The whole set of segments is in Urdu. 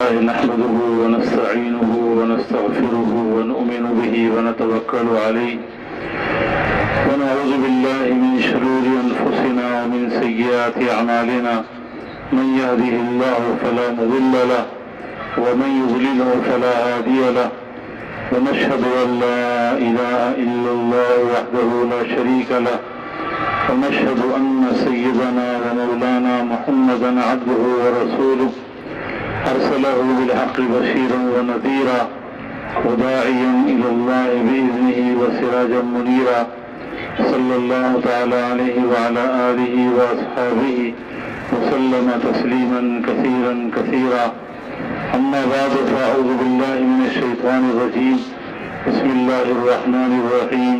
نحمده ونستعينه ونستغفره ونؤمن به ونتوكل عليه ونعوذ بالله من شرور أنفسنا ومن سيئات أعمالنا من يهده الله فلا مضل له ومن يضلله فلا هادي له ونشهد أن لا إله إلا الله وحده لا شريك له ونشهد أن سيدنا ومولانا محمدا عبده ورسوله أرسله بالحق بشيرا ونذيرا وداعيا إلى الله بإذنه وسراجا منيرا صلى الله تعالى عليه وعلى آله وأصحابه وسلم تسليما كثيرا كثيرا. أما بعد فأعوذ بالله من الشيطان الرجيم. بسم الله الرحمن الرحيم.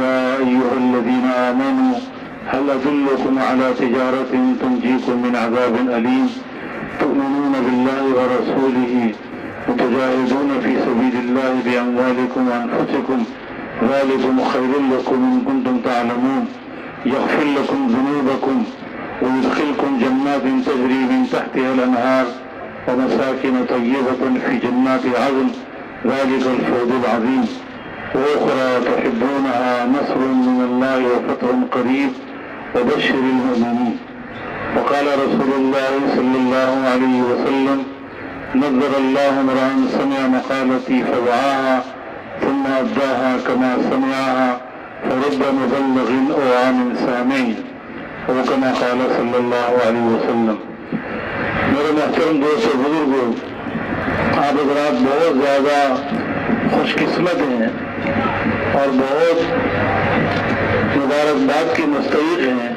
يا أيها الذين آمنوا هل أدلكم على تجارة تنجيكم من عذاب أليم تؤمنون بالله ورسوله وتجاهدون في سبيل الله بأموالكم وأنفسكم ذلكم خير لكم إن كنتم تعلمون يغفر لكم ذنوبكم ويدخلكم جنات تجري من تحتها الأنهار ومساكن طيبة في جنات عدن ذلك الفوز العظيم وأخرى تحبونها نصر من الله وفتح قريب وبشر المؤمنين. وقال رسول الله صلى الله عليه وسلم نذر الله امرأ سمع مقالتي فوعاها ثم أداها كما سمعها فرب مبلغ أو عام سامع وكما قال صلی اللہ علیہ وسلم. میرے محترم دوست اور بزرگوں، آپ حضرات بہت زیادہ خوش قسمت ہیں اور بہت مبارکباد کے مستحق ہیں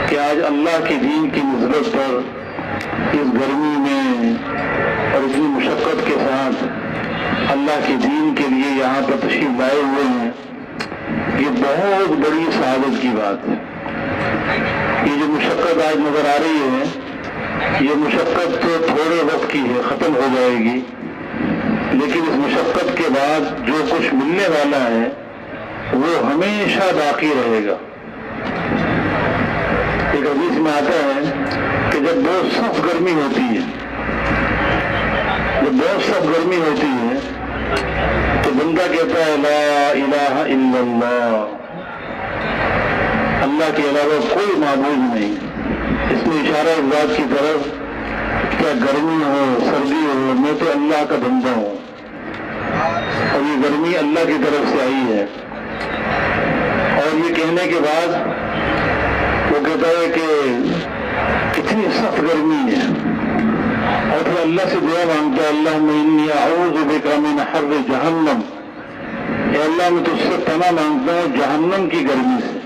کہ آج اللہ کے دین کی نسبت پر اس گرمی میں اور اتنی مشقت کے ساتھ اللہ کے دین کے لیے یہاں پر تشریف لائے ہوئے ہیں. یہ بہت بڑی سعادت کی بات ہے. یہ جو مشقت آج نظر آ رہی ہے یہ مشقت تو تھوڑے وقت کی ہے، ختم ہو جائے گی، لیکن اس مشقت کے بعد جو کچھ ملنے والا ہے وہ ہمیشہ باقی رہے گا. ایک حدیث میں آتا ہے کہ جب بہت سخت گرمی ہوتی ہے تو بندہ کہتا ہے لا الہ الا اللہ، اللہ کے علاوہ کوئی معبود نہیں. اس میں اشارہ اس بات کی طرف کیا گرمی ہو سردی ہو میں تو اللہ کا بندہ ہوں اور یہ گرمی اللہ کی طرف سے آئی ہے. اور یہ کہنے کے بعد وہ کہتا ہے کہ کتنی سخت گرمی ہے اور پھر اللہ سے دعا مانگتا ہے اللہم انی اعوذ بک من حر جہنم، اے اللہ میں تجھ سے پناہ مانگتا ہوں جہنم کی گرمی سے.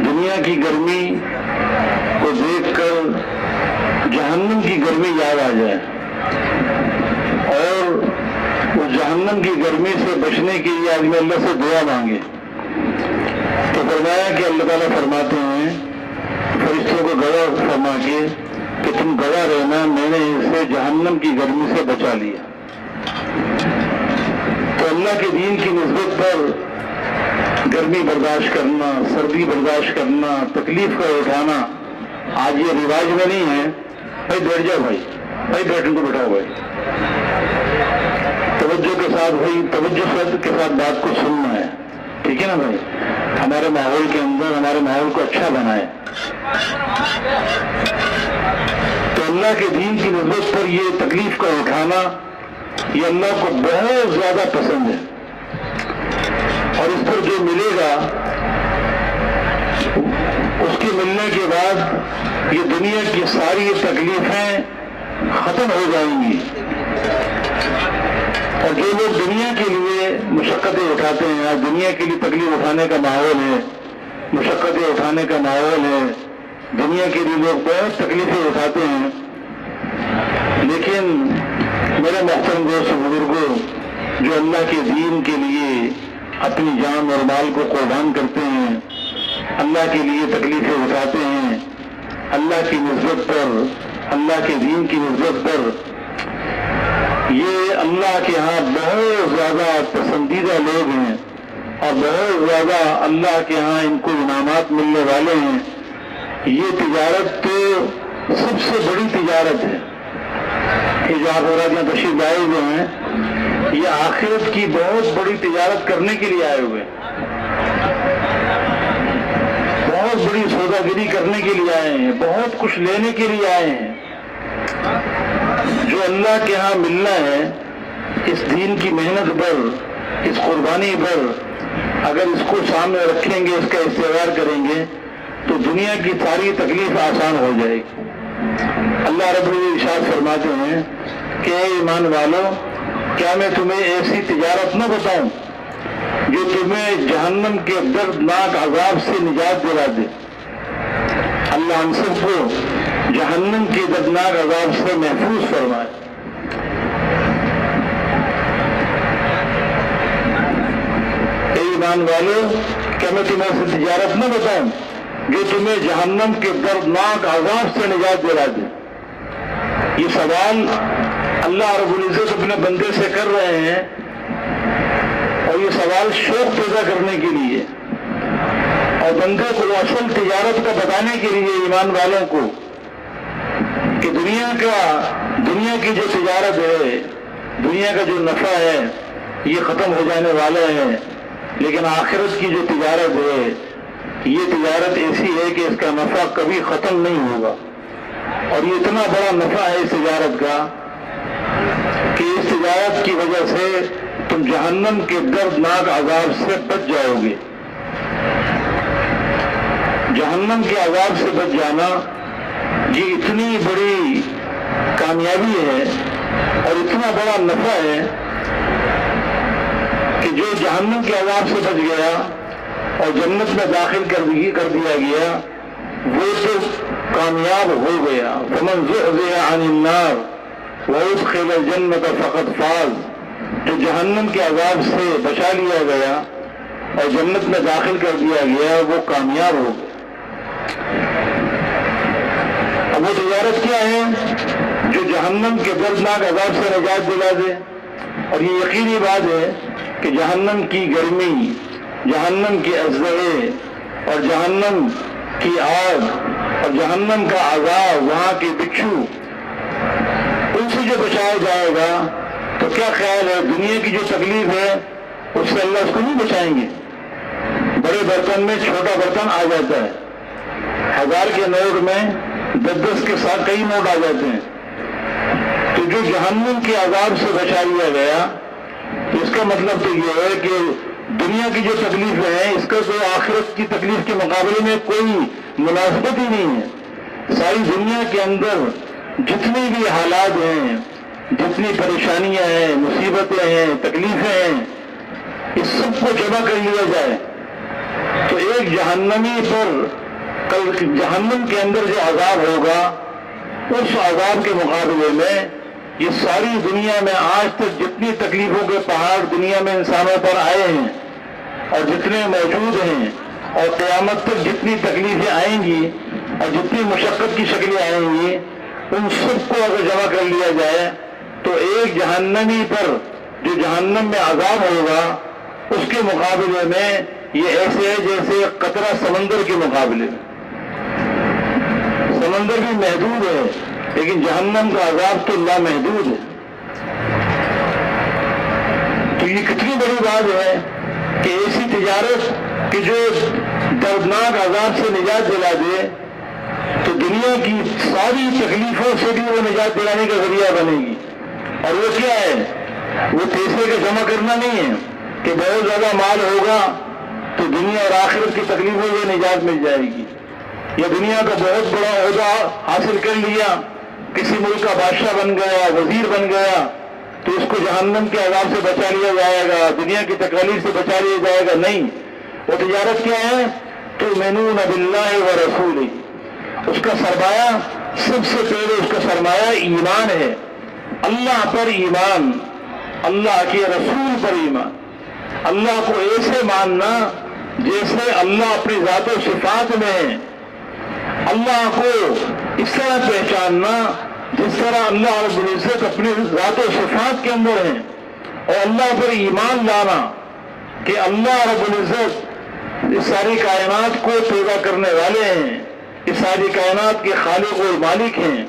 دنیا کی گرمی کو دیکھ کر جہنم کی گرمی یاد آ جائے اور وہ جہنم کی گرمی سے بچنے کے لیے آدمی اللہ سے دعا مانگے تو فرمایا کہ اللہ تعالیٰ فرماتے ہیں فرشتوں کو گواہ فرما کے کہ تم گواہ رہنا میں نے اسے جہنم کی گرمی سے بچا لیا. تو اللہ کے دین کی نسبت پر گرمی برداشت کرنا، سردی برداشت کرنا، تکلیف کا اٹھانا آج یہ رواج میں نہیں ہے. بھائی بیٹھ جاؤ، بھائی بیٹھنے کو بٹھاؤ، بھائی توجہ کے ساتھ، توجہ کے ساتھ بات کو سننا ہے، ٹھیک ہے نا بھائی. ہمارے ماحول کے اندر ہمارے ماحول کو اچھا بنائے. تو اللہ کے دین کی نسبت پر یہ تکلیف کا اٹھانا یہ اللہ کو بہت زیادہ پسند ہے اور اس پر جو ملے گا اس کے ملنے کے بعد یہ دنیا کی ساری تکلیفیں ختم ہو جائیں گی. اور جو لوگ دنیا کے لیے مشقتیں اٹھاتے ہیں، آج دنیا کے لیے تکلیف اٹھانے کا ماحول ہے، مشقتیں اٹھانے کا ماحول ہے، دنیا کے لیے لوگ بہت تکلیفیں اٹھاتے ہیں. لیکن میرے محترم دوست بزرگوں، جو اللہ کے دین کے لیے اپنی جان اور مال کو قربان کرتے ہیں، اللہ کے لیے تکلیفیں اٹھاتے ہیں، اللہ کی نسبت پر، اللہ کے دین کی نسبت پر، یہ اللہ کے ہاں بہت زیادہ پسندیدہ لوگ ہیں اور بہت زیادہ اللہ کے ہاں ان کو انعامات ملنے والے ہیں. یہ تجارت تو سب سے بڑی تجارت ہے یہ جو آپ حضرات یہاں تشریف لائے ہوئے ہیں یہ آخرت کی بہت بڑی تجارت کرنے کے لیے آئے ہوئے ہیں، بہت بڑی سودا گری کرنے کے لیے آئے ہیں، بہت کچھ لینے کے لیے آئے ہیں۔ جو اللہ کے ہاں ملنا ہے، اس دین کی محنت پر، اس قربانی پر اگر اس کو سامنے رکھیں گے، اس کا استعمال کریں گے تو دنیا کی ساری تکلیف آسان ہو جائے گی۔ اللہ رب العزت ارشاد فرماتے ہیں کہ اے ایمان والو، کیا میں تمہیں ایسی تجارت نہ بتاؤں جو تمہیں جہنم کے دردناک عذاب سے نجات دلا دے۔ اللہ ہم سب کو جہنم کے دردناک عذاب سے محفوظ فرمائے۔ اے ایمان والو، کیا میں تمہیں ایسی تجارت نہ بتاؤں جو تمہیں جہنم کے دردناک عذاب سے نجات دلا دے۔ یہ سوال اللہ رب العزت اپنے بندے سے کر رہے ہیں، اور یہ سوال شوق پیدا کرنے کے لیے اور بندے کو اصل تجارت کا بتانے کے لیے، ایمان والوں کو، کہ دنیا کی جو تجارت ہے، دنیا کا جو نفع ہے یہ ختم ہو جانے والا ہے، لیکن آخرت کی جو تجارت ہے یہ تجارت ایسی ہے کہ اس کا نفع کبھی ختم نہیں ہوگا، اور یہ اتنا بڑا نفع ہے اس تجارت کا کہ اس تجارت کی وجہ سے تم جہنم کے دردناک عذاب سے بچ جاؤ گے۔ جہنم کے عذاب سے بچ جانا یہ اتنی بڑی کامیابی ہے اور اتنا بڑا نفع ہے کہ جو جہنم کے عذاب سے بچ گیا اور جنت میں داخل کر دیا گیا وہ تو کامیاب ہو گیا۔ فمن زحزح عن النار وادخل الجنة فقد فاز۔ جو جہنم کے عذاب سے بچا لیا گیا اور جنت میں داخل کر دیا گیا وہ کامیاب ہو گیا۔ اب وہ تجارت کیا ہے؟ جو جہنم کے دردناک عذاب سے نجات دلا دے، اور یہ یقینی بات ہے کہ جہنم کی گرمی، جہنم کی ازدحے اور جہنم کی آگ اور جہنم کا عذاب، وہاں کے بچھو، ان سے جو بچایا جائے گا تو کیا خیال ہے دنیا کی جو تکلیف ہے اس سے اللہ اس کو نہیں بچائیں گے؟ بڑے برتن میں چھوٹا برتن آ جاتا ہے، 1000 کے نوٹ میں 10 کے ساتھ کئی نوٹ آ جاتے ہیں۔ تو جو جہنم کے عذاب سے بچا لیا گیا تو اس کا مطلب تو یہ ہے کہ دنیا کی جو تکلیفیں ہیں اس کا تو آخرت کی تکلیف کے مقابلے میں کوئی مناسبت ہی نہیں ہے۔ ساری دنیا کے اندر جتنی بھی حالات ہیں، جتنی پریشانیاں ہیں، مصیبتیں ہیں، تکلیفیں ہیں، اس سب کو جمع کر لیا جائے تو ایک جہنمی پر کل جہنم کے اندر جو عذاب ہوگا اس عذاب کے مقابلے میں یہ ساری دنیا میں آج تک جتنی تکلیفوں کے پہاڑ دنیا میں انسانوں پر آئے ہیں اور جتنے موجود ہیں اور قیامت تک جتنی تکلیفیں آئیں گی اور جتنی مشقت کی شکلیں آئیں گی، ان سب کو اگر جمع کر لیا جائے تو ایک جہنمی پر جو جہنم میں عذاب ہوگا اس کے مقابلے میں یہ ایسے ہے جیسے قطرہ سمندر کے مقابلے میں۔ سمندر بھی محدود ہے لیکن جہنم کا عذاب تو لامحدود ہے۔ تو یہ کتنی بڑی بات ہے کہ ایسی تجارت کہ جو دردناک عذاب سے نجات دلا دے تو دنیا کی ساری تکلیفوں سے بھی وہ نجات دلانے کا ذریعہ بنے گی۔ اور وہ کیا ہے؟ وہ پیسے کا جمع کرنا نہیں ہے کہ بہت زیادہ مال ہوگا تو دنیا اور آخرت کی تکلیفوں سے نجات مل جائے گی، یا دنیا کا بہت بڑا عہدہ حاصل کر لیا، کسی ملک کا بادشاہ بن گیا، وزیر بن گیا تو اس کو جہنم کے عذاب سے بچا لیا جائے گا، دنیا کی تکالیف سے بچا لیا جائے گا، نہیں۔ وہ تجارت کیا ہے؟ تؤمنون باللہ ورسولہ۔ اس کا سرمایہ، سب سے پہلے اس کا سرمایہ ایمان ہے، اللہ پر ایمان، اللہ کے رسول پر ایمان، اللہ کو ایسے ماننا جیسے اللہ اپنی ذات و صفات میں ہے، اللہ کو اس طرح پہچاننا جس طرح اللہ رب العزت اپنی ذات و صفات کے اندر ہیں، اور اللہ پر ایمان لانا کہ اللہ رب العزت اس ساری کائنات کو پیدا کرنے والے ہیں، اس ساری کائنات کے خالق و مالک ہیں،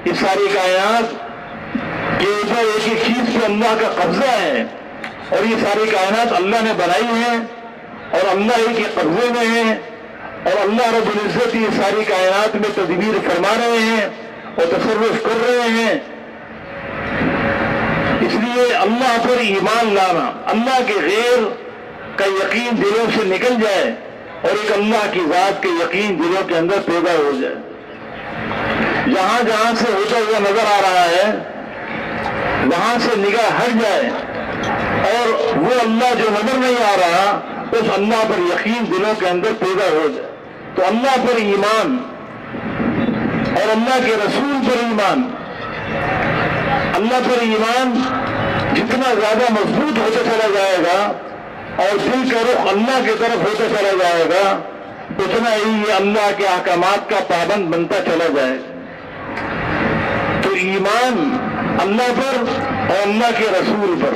اس ساری کائنات اللہ کا قبضہ ہے اور یہ ساری کائنات اللہ نے بنائی ہے اور اللہ ہی کے قبضے میں ہے اور اللہ رب العزت یہ ساری کائنات میں تدبیر فرما رہے ہیں اور تصرف کر رہے ہیں. اس لیے اللہ پر ایمان لانا، اللہ کے غیر کا یقین دلوں سے نکل جائے اور ایک اللہ کی ذات کے یقین دلوں کے اندر پیدا ہو جائے. جہاں جہاں سے ہوتا ہوا نظر آ رہا ہے وہاں سے نگاہ ہٹ جائے اور وہ اللہ جو نظر نہیں آ رہا اس اللہ پر یقین دلوں کے اندر پیدا ہو جائے. تو اللہ پر ایمان اور اللہ کے رسول پر ایمان، اللہ پر ایمان جتنا زیادہ مضبوط ہوتا چلا جائے گا اور دل کا رخ اللہ کی طرف ہوتا چلا جائے گا اتنا ہی یہ اللہ کے احکامات کا پابند بنتا چلا جائے گا. تو ایمان اللہ پر اور اللہ کے رسول پر،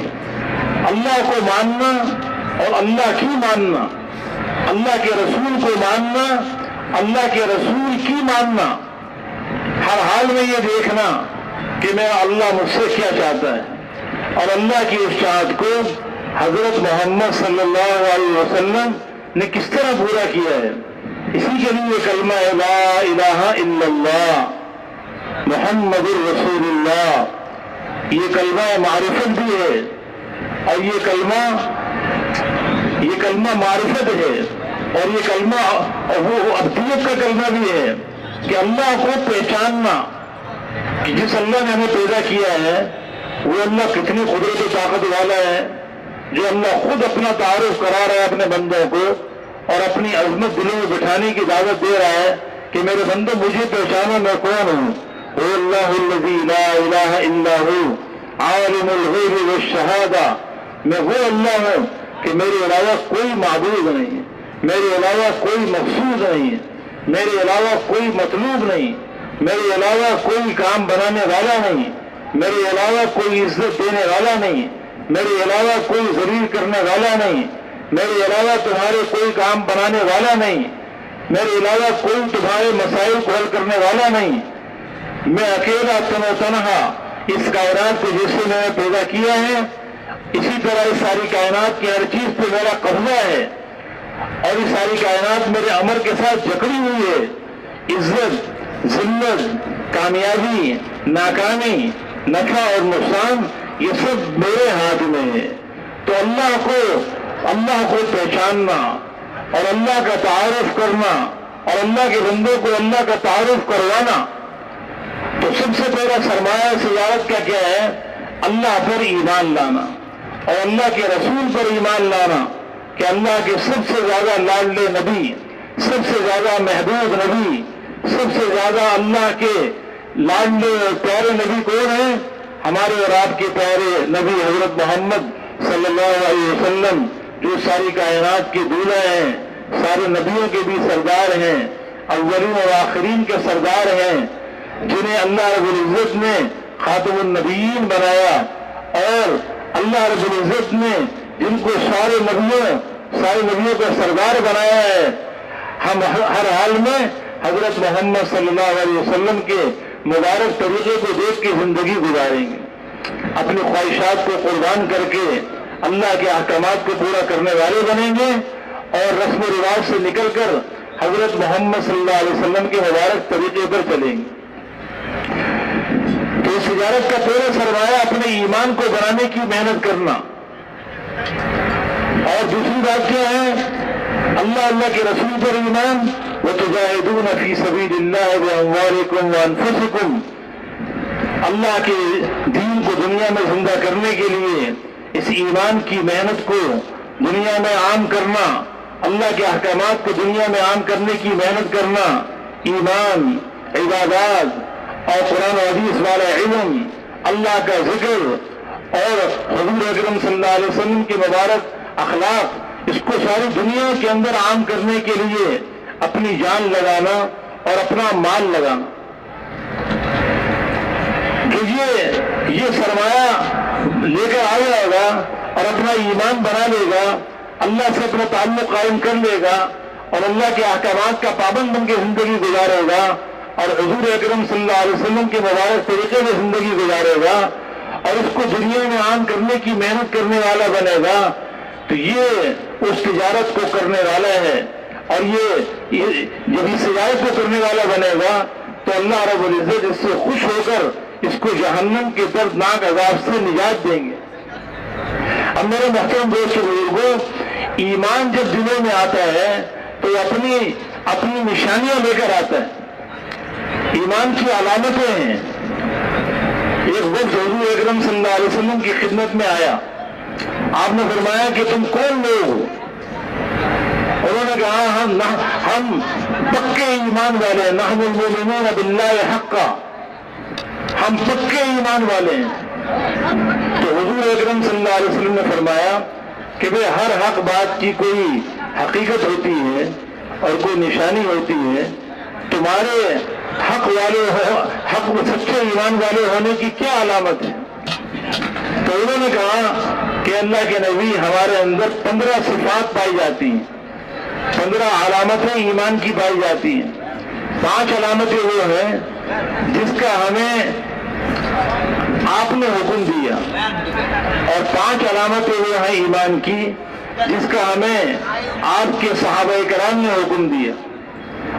اللہ کو ماننا اور اللہ کی ماننا، اللہ کے رسول کو ماننا، اللہ کے رسول کی ماننا، ہر حال میں یہ دیکھنا کہ میرا اللہ مجھ سے کیا چاہتا ہے اور اللہ کی اس چاہت کو حضرت محمد صلی اللہ علیہ وسلم نے کس طرح پورا کیا ہے. اسی کے لیے کلمہ لا الہ الا اللہ محمد الرسول اللہ یہ کلمہ معرفت بھی ہے اور یہ کلمہ معرفت ہے اور یہ کلمہ وہ عبدیت کا کلمہ بھی ہے کہ اللہ کو پہچاننا کہ جس اللہ نے ہمیں پیدا کیا ہے وہ اللہ کتنی قدرت و طاقت والا ہے، جو اللہ خود اپنا تعارف کرا رہا ہے اپنے بندوں کو اور اپنی عظمت دلوں میں بٹھانے کی دعوت دے رہا ہے کہ میرے بندوں مجھے پہچانو میں کون ہوں. هو اللہ الذی لا الہ الا ہو عالم الغیب والشہادہ، میں وہ اللہ ہوں کہ میرے علاوہ کوئی معبود نہیں ہے، میرے علاوہ کوئی مقصود نہیں ہے، میرے علاوہ کوئی مطلوب نہیں، میرے علاوہ کوئی کام بنانے والا نہیں، میرے علاوہ کوئی عزت دینے والا نہیں، میرے علاوہ کوئی ذلیل کرنے والا نہیں، میرے علاوہ تمہارے کوئی کام بنانے والا نہیں، میرے علاوہ کوئی تمہارے مسائل کو حل کرنے والا نہیں. میں اکیلا تن و تنہا اس کائنات کو جیسے میں نے پیدا کیا ہے اسی طرح اس ساری کائنات کی ہر چیز پہ میرا قبضہ ہے اور یہ ساری کائنات میرے امر کے ساتھ جکڑی ہوئی ہے. عزت، ذلت، کامیابی، ناکامی، نفع اور نقصان یہ سب میرے ہاتھ میں ہے. تو اللہ کو پہچاننا اور اللہ کا تعارف کرنا اور اللہ کے بندوں کو اللہ کا تعارف کروانا، تو سب سے پہلا سرمایہ سجارت کا کیا ہے؟ اللہ پر ایمان لانا اور اللہ کے رسول پر ایمان لانا کہ اللہ کے سب سے زیادہ لاڈلے نبی، سب سے زیادہ محبوب نبی، سب سے زیادہ اللہ کے لاڈلے اور پیارے نبی کون ہیں؟ ہمارے اور آپ کے پیارے نبی حضرت محمد صلی اللہ علیہ وسلم، جو ساری کائنات کے دولہ ہیں، سارے نبیوں کے بھی سردار ہیں، اولین اور آخرین کے سردار ہیں، جنہیں اللہ رب العزت نے خاتم النبیین بنایا اور اللہ رب العزت نے جن کو سارے نبیوں کا سردار بنایا ہے. ہم ہر حال میں حضرت محمد صلی اللہ علیہ وسلم کے مبارک طریقے کو دیکھ کے زندگی گزاریں گے، اپنی خواہشات کو قربان کر کے اللہ کے احکامات کو پورا کرنے والے بنیں گے اور رسم و رواج سے نکل کر حضرت محمد صلی اللہ علیہ وسلم کے مبارک طریقے پر چلیں گے. تو اس تجارت کا پورا سرمایہ اپنے ایمان کو بنانے کی محنت کرنا. اور دوسری بات کیا ہے؟ اللہ کے رسول پر ایمان. وَتُجَاهِدُونَ فِي سَبِيلِ اللَّهِ بِأَمْوَالِكُمْ وَأَنفُسِكُمْ، اللہ کے دین کو دنیا میں زندہ کرنے کے لیے اس ایمان کی محنت کو دنیا میں عام کرنا، اللہ کے احکامات کو دنیا میں عام کرنے کی محنت کرنا، ایمان، عبادات اور قرآن و حدیث والا علم، اللہ کا ذکر اور حضور اکرم صلی اللہ علیہ وسلم کے مبارک اخلاق، اس کو ساری دنیا کے اندر عام کرنے کے لیے اپنی جان لگانا اور اپنا مال لگانا. جو یہ سرمایہ لے کر آ جائے گا اور اپنا ایمان بنا لے گا، اللہ سے اپنا تعلق قائم کر لے گا اور اللہ کے احکامات کا پابند بن کے زندگی گزارے گا اور حضور اکرم صلی اللہ علیہ وسلم کے مبارک طریقے میں زندگی گزارے گا اور اس کو دنیا میں عام کرنے کی محنت کرنے والا بنے گا تو یہ اس تجارت کو کرنے والا ہے، اور یہ جب اس تجارت کو کرنے والا بنے گا تو اللہ رب العزت اس سے خوش ہو کر اس کو جہنم کے دردناک عذاب سے نجات دیں گے۔ اب میرے محترم دوست بزرگوں، ایمان جب دلوں میں آتا ہے تو اپنی نشانیاں لے کر آتا ہے، ایمان کی علامتیں ہیں۔ ایک وقت حضور اکرم صلی اللہ علیہ وسلم کی خدمت میں آیا، آپ نے فرمایا کہ تم کون لوگ ہو؟ انہوں نے کہا ہم پکے ایمان والے ہیں، نحن المؤمنون باللہ حقا، ہم پکے ایمان والے ہیں۔ تو حضور اکرم صلی اللہ علیہ وسلم نے فرمایا کہ بھئی ہر حق بات کی کوئی حقیقت ہوتی ہے اور کوئی نشانی ہوتی ہے، تمہارے حق سچے ایمان والے ہونے کی کیا علامت ہے؟ تو انہوں نے کہا کہ اللہ کے نبی ہمارے اندر 15 صفات پائی جاتی ہیں، 15 علامتیں ایمان کی پائی جاتی ہیں۔ 5 علامتیں وہ ہیں جس کا ہمیں آپ نے حکم دیا، اور 5 علامتیں وہ ہیں ایمان کی جس کا ہمیں آپ کے صحابہ کرام نے حکم دیا،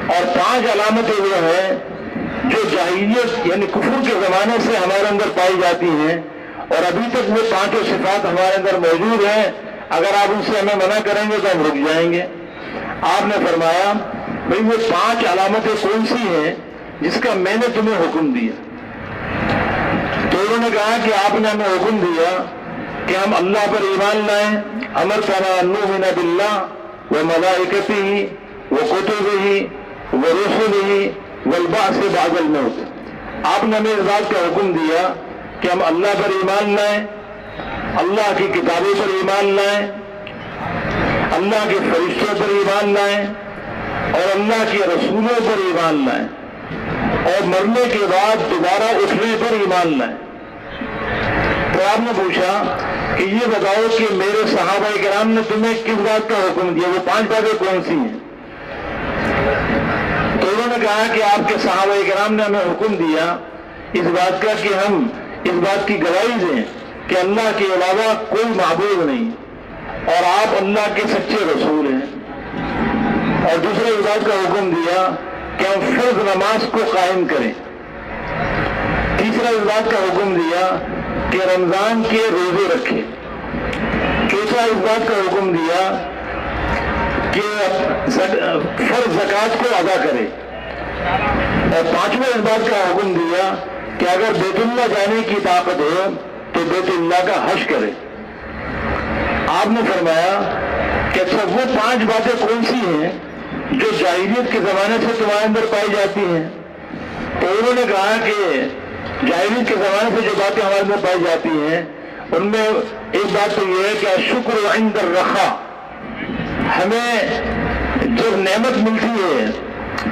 اور 5 علامتیں وہ ہیں جو جاہلیت یعنی کفر کے زمانے سے ہمارے اندر پائی جاتی ہیں، اور ابھی تک وہ 5 صفات ہمارے اندر موجود ہیں۔ اگر آپ ان سے ہمیں منع کریں گے تو ہم رک جائیں گے۔ آپ نے فرمایا بھئی وہ 5 علامتیں کون سی ہیں جس کا میں نے تمہیں حکم دیا؟ تو انہوں نے کہا کہ آپ نے ہمیں حکم دیا کہ ہم اللہ پر ایمان لائیں، امرتنا ان نؤمن باللہ وملائکتہ وکتبہ ورسلہ والبعث بعد الموت۔ آپ نے ہمیں اس بات کا حکم دیا کہ ہم اللہ پر ایمان لائیں، اللہ کی کتابوں پر ایمان لائیں، اللہ کے فرشتوں پر ایمان لائیں، اور اللہ کے رسولوں پر ایمان لائیں، اور مرنے کے بعد دوبارہ اٹھنے پر ایمان لائیں۔ تو آپ نے پوچھا کہ یہ بتاؤ کہ میرے صحابہ کرام نے تمہیں کس بات کا حکم دیا، وہ 5 باتیں کون سی ہیں؟ تو انہوں نے کہا کہ آپ کے صحابہ کرام نے ہمیں حکم دیا اس بات کا کہ ہم اس بات کی گواہی دیں کہ اللہ کے علاوہ کوئی معبود نہیں، اور آپ اللہ کے سچے رسول ہیں، اور دوسرے اس بات کا حکم دیا کہ ہم فرض نماز کو قائم کریں، تیسرا اس بات کا حکم دیا کہ رمضان کے روزے رکھیں، چوتھا اس بات کا حکم دیا کہ فرض زکوٰۃ کو ادا کرے، اور 5واں اس بات کا حکم دیا کہ اگر بیت اللہ جانے کی طاقت ہو تو بیت اللہ کا حج کرے۔ آپ نے فرمایا کہ اچھا وہ 5 باتیں کون سی ہیں جو جاہلیت کے زمانے سے تمہارے اندر پائی جاتی ہیں؟ تو انہوں نے کہا کہ جاہلیت کے زمانے سے جو باتیں ہمارے اندر پائی جاتی ہیں ان میں ایک بات تو یہ ہے کہ الشکر عند الرخاء، ہمیں جب نعمت ملتی ہے،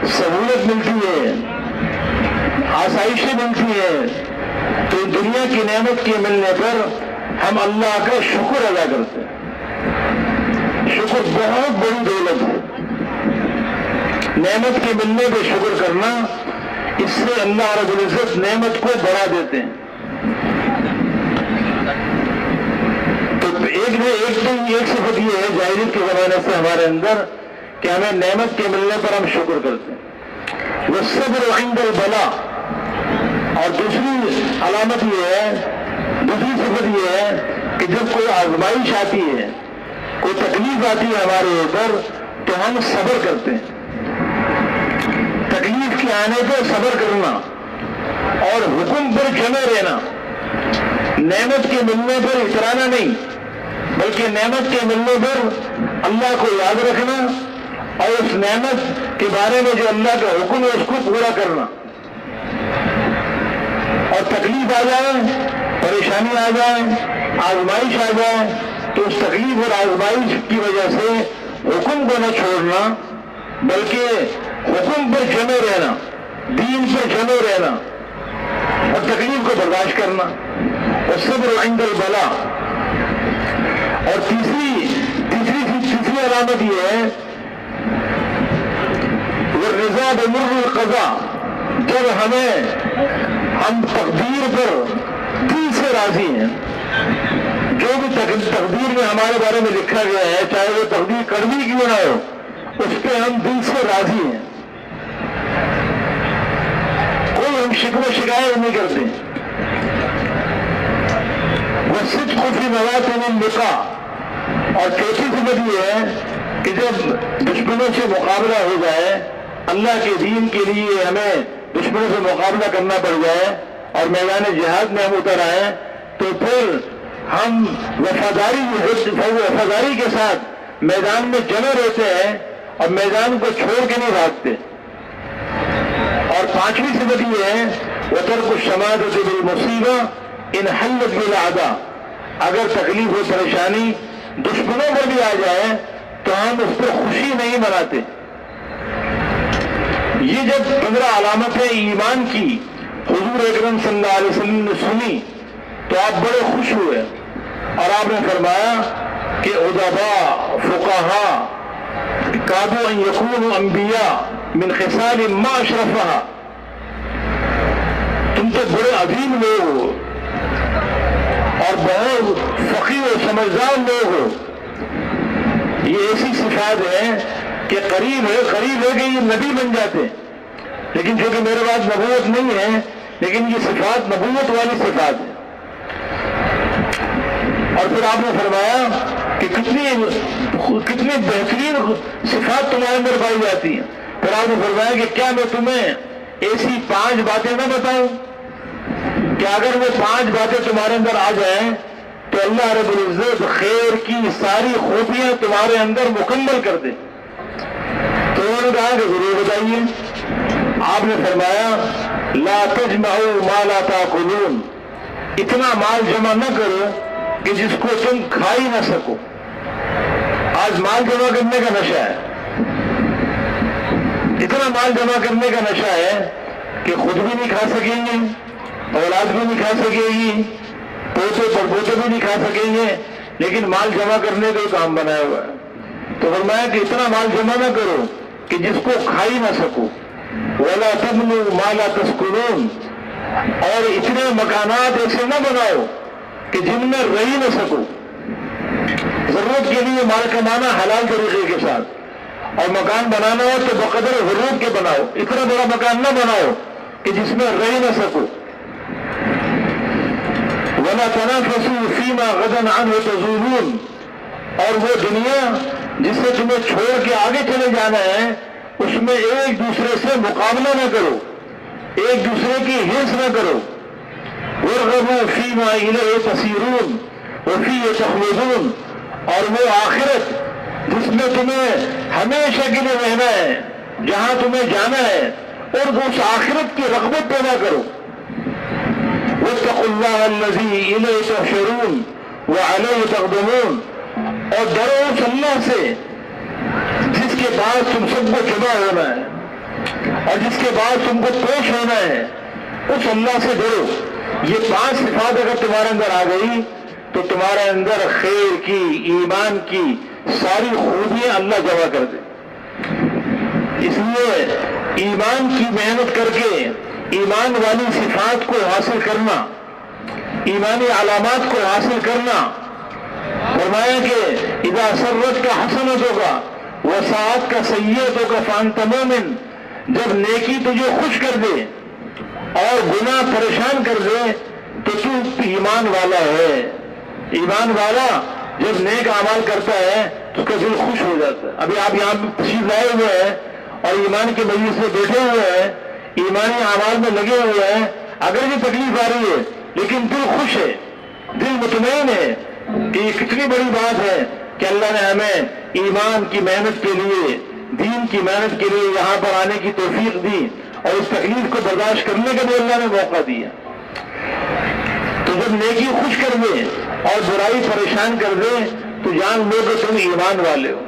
سہولت ملتی ہے، آسائشیں ملتی ہیں، تو دنیا کی نعمت کے ملنے پر ہم اللہ کا شکر ادا کرتے ہیں۔ شکر بہت بڑی دولت ہے، نعمت کے ملنے پہ شکر کرنا، اس سے اللہ رب العزت نعمت کو بڑھا دیتے ہیں۔ تو ایک صفت یہ ہے جاہلیت کے زمانے سے ہمارے اندر کہ ہمیں نعمت کے ملنے پر ہم شکر کرتے ہیں۔ والصبر عند البلاء، اور دوسری علامت یہ ہے، دوسری صفت یہ ہے کہ جب کوئی آزمائش آتی ہے، کوئی تکلیف آتی ہے ہمارے اوپر تو ہم صبر کرتے ہیں۔ تکلیف کے آنے پر صبر کرنا اور حکم پر جمے رہنا، نعمت کے ملنے پر اترانا نہیں بلکہ نعمت کے ملنے پر اللہ کو یاد رکھنا اور اس نعمت کے بارے میں جو اللہ کا حکم ہے اس کو پورا کرنا۔ اور تکلیف آ جائے، پریشانی آ جائے، آزمائش آ جائے تو اس تکلیف اور آزمائش کی وجہ سے حکم کو نہ چھوڑنا بلکہ حکم پر جمے رہنا، دین پر جمے رہنا اور تکلیف کو برداشت کرنا۔ والصبر عند البلاء، اور تیسری علامت یہ ہے والرضا بمر القضاء، جب ہم تقدیر پر دل سے راضی ہیں. جو بھی تقدیر میں ہمارے بارے میں لکھا گیا ہے، چاہے وہ تقدیر کڑوی کیوں نہ ہو، اس پہ ہم دل سے راضی ہیں. کوئی ہم شکوہ شکایت نہیں کرتے. والصدق فی مواطن اللقاء. اور چوتھی صفت یہ ہے کہ جب دشمنوں سے مقابلہ ہو جائے، اللہ کے دین کے لیے ہمیں دشمنوں سے مقابلہ کرنا پڑ جائے اور میدان جہاد میں ہم اتر آئیں، تو پھر ہم وفاداری کے ساتھ میدان میں جمے رہتے ہیں اور میدان کو چھوڑ کے نہیں بھاگتے. اور پانچویں صفت یہ ہے وترک الشماتۃ بالمصیبہ ان حلت بالاعداء. اگر تکلیف و پریشانی دشمنوں پر بھی آ جائے تو ہم اس پر خوشی نہیں مناتے. یہ جب 15 علامتیں ایمان کی حضور اکرم صلی اللہ علیہ وسلم نے سنی تو آپ بڑے خوش ہوئے اور آپ نے فرمایا کہ ادباء فقہاء کادوا ان یکونوا انبیاء من خصال ما اشرفها. تم تو بڑے عظیم لوگ ہو اور بہت فقیہ و سمجھدار لوگ ہو. یہ ایسی صفات ہے کہ قریب ہے کہ یہ نبی بن جاتے ہیں، لیکن چونکہ میرے پاس نبوت نہیں ہے، لیکن یہ صفات نبوت والی صفات ہے. اور پھر آپ نے فرمایا کہ کتنی بہترین صفات تمہارے اندر پائی جاتی ہیں. پھر آپ نے فرمایا کہ کیا میں تمہیں ایسی 5 باتیں نہ بتاؤں کہ اگر وہ 5 باتیں تمہارے اندر آ جائیں تو اللہ رب العزت خیر کی ساری خوبیاں تمہارے اندر مکمل کر دے. تو انہوں نے کہا کہ ضرور بتائیے. آپ نے فرمایا لا تجمعوا ما لا تاکلون. اتنا مال جمع نہ کرو کہ جس کو تم کھا ہی نہ سکو. آج مال جمع کرنے کا نشہ ہے، اتنا مال جمع کرنے کا نشہ ہے کہ خود بھی نہیں کھا سکیں گے، اولاد بھی نہیں کھا سکے گی، پوتے پڑپوتے بھی نہیں کھا سکیں گے، لیکن مال جمع کرنے کا کام بنایا ہوا ہے. تو فرمایا کہ اتنا مال جمع نہ کرو کہ جس کو کھا ہی نہ سکو. وَلَا تَبْنُوا مَا لَا تَسْكُنُونَ. اور اتنے مکانات ایسے نہ بناؤ کہ جن میں رہ ہی نہ سکو. ضرورت کے لیے مال کمانا حلال طریقے کے ساتھ، اور مکان بنانا ہو تو بقدر ضرورت کے بناؤ. اتنا بڑا مکان نہ بناؤ کہ جس میں رہ نہ سکو. وَلَا تَنَافَسُوا فِي مَا غَدًا عَنْهُ تَزُولُونَ. اور وہ دنیا جس سے تمہیں چھوڑ کے آگے چلے جانا ہے، اس میں ایک دوسرے سے مقابلہ نہ کرو، ایک دوسرے کی ہرس نہ کرو. وَارْغَبُوا فِي مَا إِلَيْهِ تَسِيرُونَ وَفِيهِ تَخْلُدُونَ. اور وہ آخرت جس میں تمہیں ہمیشہ کے لیے رہنا ہے، جہاں تمہیں جانا ہے، اور اس آخرت کی رغبت پیدا کرو. وَاتَّقُوا اللَّهَ الَّذِي إِلَيْهِ تُحْشَرُونَ وَعَلَيْهِ تَقْدَمُونَ. اور ڈرو اس اللہ سے جس کے بعد تم سب کو جمع ہونا ہے اور جس کے بعد تم کو پیش ہونا ہے. اس اللہ سے ڈرو. یہ 5 صفات اگر تمہارے اندر آ گئی تو تمہارے اندر خیر کی، ایمان کی ساری خوبیاں اللہ جمع کر دے. اس لیے ایمان کی محنت کر کے ایمان والی صفات کو حاصل کرنا، ایمانی علامات کو حاصل کرنا. فرمایا کہ اذا سرت کا حسنتوں کا وساعت کا سیئتوں کا فانت مومن. جب نیکی تجھے خوش کر دے اور گناہ پریشان کر دے تو تو ایمان والا ہے. ایمان والا جب نیک اعمال کرتا ہے تو اس کا دل خوش ہو جاتا ہے. ابھی آپ یہاں تشریف لائے ہوئے ہیں اور ایمان کے مجلس میں بیٹھے ہوئے ہیں، ایمانی اعمال میں لگے ہوئے ہیں. اگر یہ تکلیف آ رہی ہے لیکن دل خوش ہے، دل مطمئن ہے کہ یہ کتنی بڑی بات ہے کہ اللہ نے ہمیں ایمان کی محنت کے لیے، دین کی محنت کے لیے یہاں پر آنے کی توفیق دی اور اس تکلیف کو برداشت کرنے کا بھی اللہ نے موقع دیا. تو جب نیکی خوش کر دے اور برائی پریشان کر دے تو جان لو کہ تم ایمان والے ہو.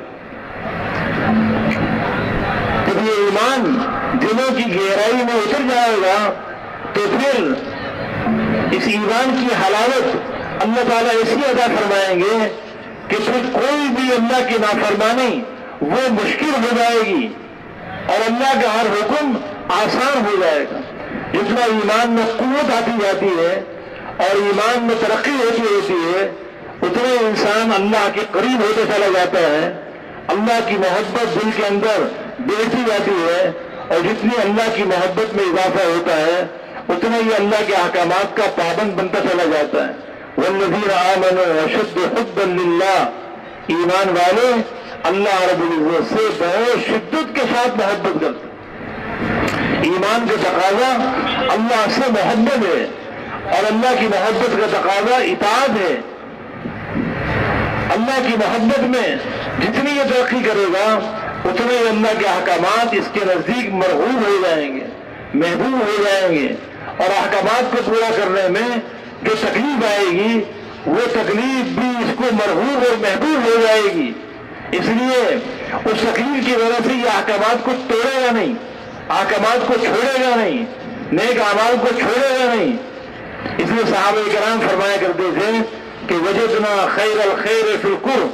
جب یہ ایمان دلوں کی گہرائی میں اتر جائے گا تو پھر اس ایمان کی حلاوت اللہ تعالیٰ ایسی ادا فرمائیں گے کہ پھر کوئی بھی اللہ کی نافرمانی وہ مشکل ہو جائے گی اور اللہ کا ہر حکم آسان ہو جائے گا. جتنا ایمان میں قوت آتی جاتی ہے اور ایمان میں ترقی ہوتی ہوتی ہے اتنے انسان اللہ کے قریب ہوتے چلا جاتا ہے، اللہ کی محبت دل کے اندر بیٹھی جاتی ہے، اور جتنی اللہ کی محبت میں اضافہ ہوتا ہے اتنا ہی اللہ کے احکامات کا پابند بنتا چلا جاتا ہے۔ والذین آمنوا اشد حبا للہ، ایمان والے اللہ رب العزت سے بہت شدت کے ساتھ محبت کرتے ہیں۔ ایمان کا تقاضا اللہ سے محبت ہے، اور اللہ کی محبت کا تقاضا اطاعت ہے۔ اللہ کی محبت میں جتنی یہ ترقی کرے گا اتنے ہی اللہ کے احکامات اس کے نزدیک مرغوب ہو جائیں گے، محبوب ہو جائیں گے، اور احکامات کو پورا کرنے میں جو تکلیف آئے گی وہ تکلیف بھی اس کو مرغوب اور محبوب ہو جائے گی۔ اس لیے اس تکلیف کی وجہ سے یہ احکامات کو توڑے گا نہیں، احکامات کو چھوڑے گا نہیں، نیک اعمال کو چھوڑے گا نہیں۔ اس لیے صحابہ کرام فرمایا کرتے تھے کہ وجدنا خیر الخیر فی القرب،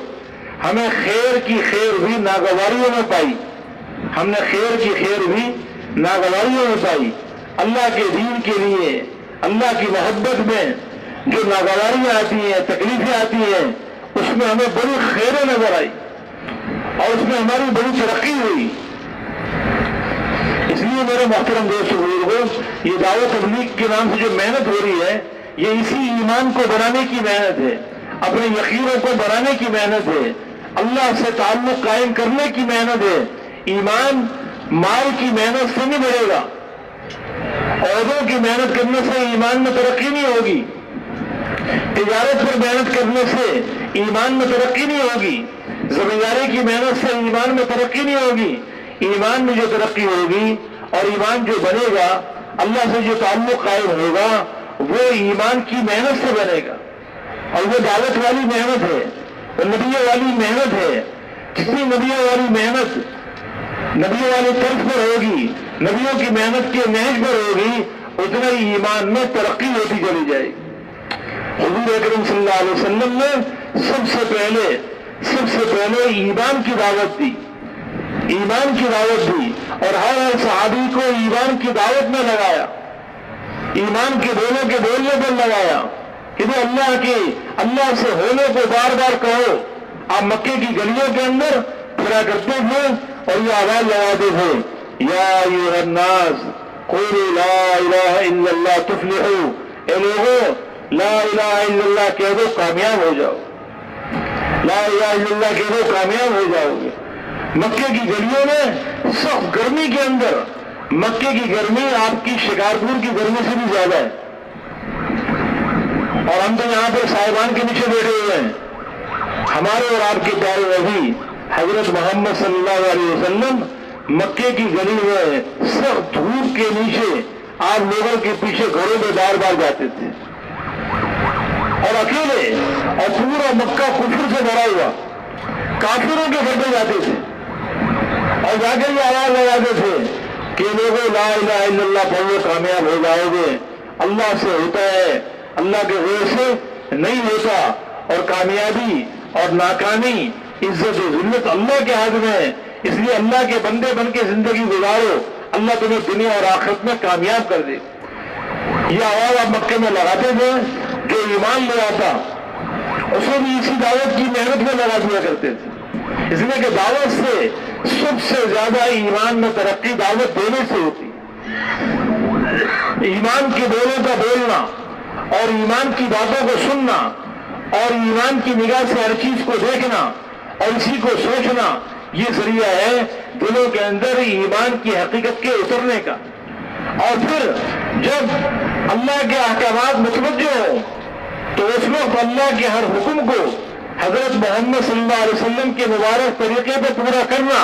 ہمیں خیر کی خیر بھی ناگواریوں میں پائی، ہم نے خیر کی خیر بھی ناگواریوں میں پائی۔ اللہ کے دین کے لیے اللہ کی محبت میں جو ناگواریاں آتی ہیں، تکلیفیں آتی ہیں، اس میں ہمیں بڑی خیریں نظر آئی اور اس میں ہماری بڑی ترقی ہوئی۔ اس لیے میرے محترم دوست بزرگوں، یہ دعوت تبلیغ کے نام سے جو محنت ہو رہی ہے یہ اسی ایمان کو بنانے کی محنت ہے، اپنے یقینوں کو بنانے کی محنت ہے، اللہ سے تعلق قائم کرنے کی محنت ہے۔ ایمان مال کی محنت سے نہیں بڑھے گا، عہدوں کی محنت کرنے سے ایمان میں ترقی نہیں ہوگی، تجارت پر محنت کرنے سے ایمان میں ترقی نہیں ہوگی، زمینداری کی محنت سے ایمان میں ترقی نہیں ہوگی۔ ایمان میں جو ترقی ہوگی اور ایمان جو بنے گا، اللہ سے جو تعلق قائم ہوگا وہ ایمان کی محنت سے بنے گا، اور وہ دعوت والی محنت ہے، وہ نبیوں والی محنت ہے۔ جتنی نبیوں والی محنت نبیوں والی طرف پر ہوگی، نبیوں کی محنت کے نہج پر ہوگی، اتنا ہی ایمان میں ترقی ہوتی چلی جائے گی۔ حضور اکرم صلی اللہ علیہ وسلم نے سب سے پہلے ایمان کی دعوت دی، ایمان کی دعوت دی، اور ہر صحابی کو ایمان کی دعوت میں لگایا، ایمان کے بولوں کے بولنے پر لگایا کہ اللہ سے ہونے کو بار بار کہو۔ آپ مکے کی گلیوں کے اندر پھرا کرتے تھے اور یہ آواز لگاتے تھے، یا ایھا الناس قولوا لا الہ الا اللہ تفلحوا، اے لوگوں لا الہ الا اللہ کہہ دو کامیاب ہو جاؤ، لا الہ الا اللہ کہہ دو کامیاب ہو جاؤ گے۔ مکے کی گلیوں میں سخت گرمی کے اندر، مکے کی گرمی آپ کی شکارپور کی گرمی سے بھی زیادہ ہے، اور ہم تو یہاں پر صاحبان کے نیچے بیٹھے ہوئے ہیں۔ ہمارے اور آپ کے پیارے نبی حضرت محمد صلی اللہ علیہ وسلم مکے کی گلی میں سخت دھوپ کے نیچے آپ لوگوں کے پیچھے گھروں میں بار بار جاتے تھے، اور اکیلے، اور پورا مکہ کفر سے بھرا ہوا، کافروں کے گھر پہ جاتے تھے اور جا کے یہ آواز لگاتے تھے کہ لوگوں لا الہ الا اللہ پڑھو کامیاب ہو جاؤ گے۔ اللہ سے ہوتا ہے، اللہ کے غیر سے نہیں ہوتا، اور کامیابی اور ناکامی، عزت و ذلت اللہ کے ہاتھ میں ہے۔ اس لیے اللہ کے بندے بن کے زندگی گزارو، اللہ تمہیں دنیا اور آخرت میں کامیاب کر دے۔ یہ آواز آپ مکے میں لگاتے تھے، جو ایمان لے آتا اسے بھی اسی دعوت کی محنت میں لگا دیا کرتے تھے۔ اس لیے کہ دعوت سے سب سے زیادہ ایمان میں ترقی دعوت دینے سے ہوتی ہے۔ ایمان کے بولوں کا بولنا اور ایمان کی باتوں کو سننا اور ایمان کی نگاہ سے ہر چیز کو دیکھنا اور اسی کو سوچنا، یہ ذریعہ ہے دلوں کے اندر ایمان کی حقیقت کے اترنے کا۔ اور پھر جب اللہ کے احکامات متوجہ ہو تو اس وقت اللہ کے ہر حکم کو حضرت محمد صلی اللہ علیہ وسلم کے مبارک طریقے پہ پورا کرنا،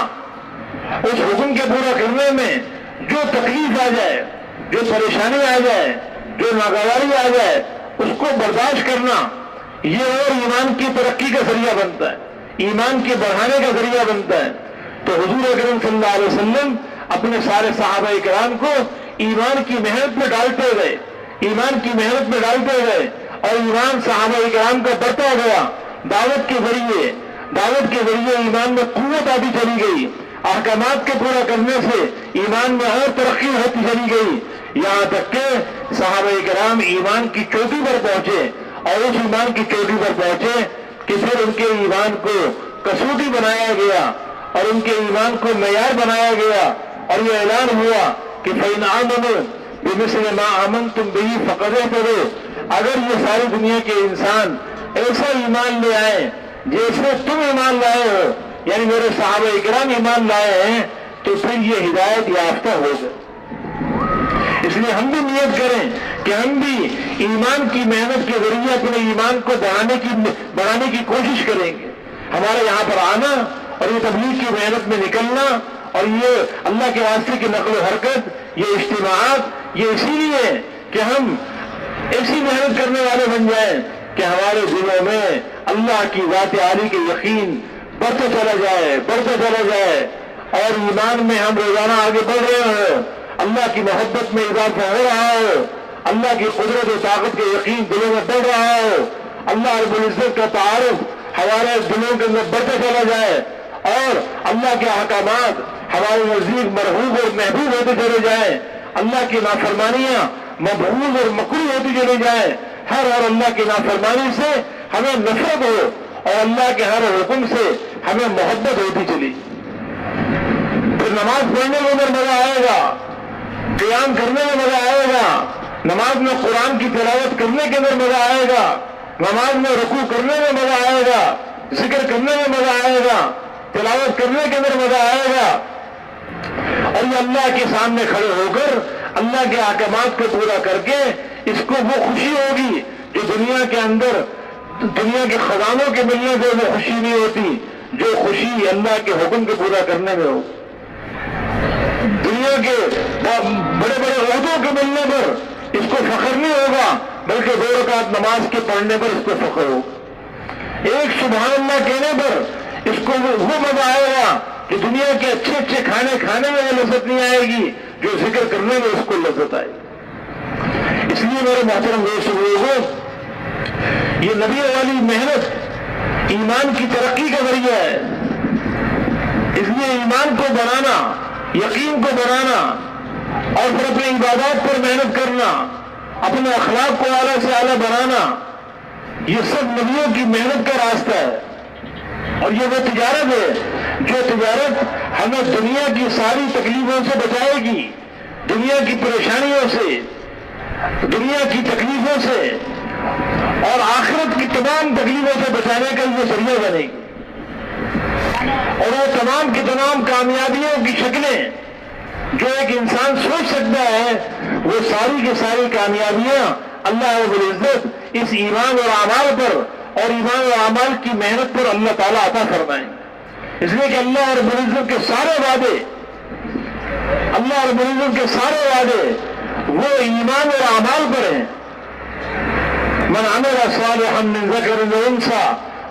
اس حکم کے پورا کرنے میں جو تکلیف آ جائے، جو پریشانی آ جائے، جو ناگواری آ جائے، اس کو برداشت کرنا، یہ اور ایمان کی ترقی کا ذریعہ بنتا ہے، ایمان کے بڑھانے کا ذریعہ بنتا ہے۔ تو حضور اکرم صلی اللہ علیہ وسلم اپنے سارے صحابہ کرام کو ایمان کی محنت میں ڈالتے گئے، ایمان کی محنت میں ڈالتے گئے، اور ایمان صحابہ کرام کا بڑھتا گیا۔ دعوت کے ذریعے ایمان میں قوت آتی چلی گئی، احکامات کے پورا کرنے سے ایمان میں اور ترقی ہوتی چلی گئی۔ یہاں تک کہ صحابہ کرام ایمان کی چوٹی پر پہنچے اور اس ایمان کی چوٹی پر پہنچے کہ پھر ان کے ایمان کو کسوٹی بنایا گیا اور ان کے ایمان کو معیار بنایا گیا اور یہ اعلان ہوا کہ فَإِنْ آمَنُوا بِمِثْلِ مَا آمَنْتُمْ بِهِ فَقَدْ اهْتَدَوْا۔ اگر یہ ساری دنیا کے انسان ایسا ایمان لے آئے جیسے تم ایمان لائے ہو، یعنی میرے صحابہ اکرام ایمان لائے ہیں، تو پھر یہ ہدایت یافتہ ہو گئے۔ اس لیے ہم بھی نیت کریں کہ ہم بھی ایمان کی محنت کے ذریعے اپنے ایمان کو بڑھانے کی کوشش کریں گے۔ ہمارے یہاں پر آنا اور یہ تبلیغ کی محنت میں نکلنا اور یہ اللہ کے واسطے کی نقل و حرکت، یہ اجتماعات، یہ اسی لیے کہ ہم ایسی محنت کرنے والے بن جائیں کہ ہمارے دلوں میں اللہ کی ذات عالی کے یقین بڑھتا چلا جائے اور ایمان میں ہم روزانہ آگے بڑھ رہے ہوں، اللہ کی محبت میں اضافہ ہو رہا ہو، اللہ کی قدرت و طاقت کے یقین دلوں میں بڑھ رہا ہو، اللہ رب العزت کا تعارف ہمارے دلوں کے اندر بڑھتا چلا جائے اور اللہ کے احکامات ہمارے نزدیک مرغوب اور محبوب ہوتے چلے جائیں، اللہ کی نافرمانیاں مبغوض اور مکروہ ہوتی چلی جائیں، ہر اللہ کی نافرمانی سے ہمیں نفرت ہو اور اللہ کے ہر حکم سے ہمیں محبت ہوتی چلی، پھر نماز پڑھنے میں اندر مزہ آئے گا، قیام کرنے میں مزہ آئے گا، نماز میں قرآن کی تلاوت کرنے کے اندر مزہ آئے گا، نماز میں رکوع کرنے میں مزہ آئے گا، ذکر کرنے میں مزہ آئے گا، تلاوت کرنے کے اندر مزہ آئے گا، اور یہ اللہ کے سامنے کھڑے ہو کر اللہ کے احکامات کو پورا کر کے اس کو وہ خوشی ہوگی جو دنیا کے اندر دنیا کے خزانوں کے ملنے سے وہ خوشی نہیں ہوتی، جو خوشی اللہ کے حکم کو پورا کرنے میں ہو۔ دنیا کے بڑے بڑے عہدوں کے ملنے پر اس کو فخر نہیں ہوگا، بلکہ 2 رکعت نماز کے پڑھنے پر اس کو فخر ہوگا، ایک سبحان اللہ کہنے پر اس کو وہ مزہ آئے گا کہ دنیا کے اچھے کھانے کھانے میں وہ لذت نہیں آئے گی جو ذکر کرنے میں اس کو لذت آئے گی۔ اس لیے میرے محترم دوست لوگوں، یہ نبی والی محنت ایمان کی ترقی کا ذریعہ ہے، اس لیے ایمان کو بنانا، یقین کو بنانا اور پھر اپنی عبادات پر محنت کرنا، اپنے اخلاق کو اعلیٰ سے اعلیٰ بنانا، یہ سب نبیوں کی محنت کا راستہ ہے اور یہ وہ تجارت ہے جو تجارت ہمیں دنیا کی ساری تکلیفوں سے بچائے گی، دنیا کی پریشانیوں سے، دنیا کی تکلیفوں سے اور آخرت کی تمام تکلیفوں سے بچانے کا یہ ذریعہ بنے گی، اور وہ تمام کی تمام کامیابیوں کی شکلیں جو ایک انسان سوچ سکتا ہے، وہ ساری کی ساری کامیابیاں اللہ رب العزت اس ایمان اور اعمال پر اور ایمان اور اعمال کی محنت پر اللہ تعالیٰ عطا فرمائیں، اس لیے کہ اللہ رب العزت کے سارے وعدے، اللہ رب العزت کے سارے وعدے وہ ایمان اور اعمال پر ہیں۔ من عمل صالحا من ذکر و انثى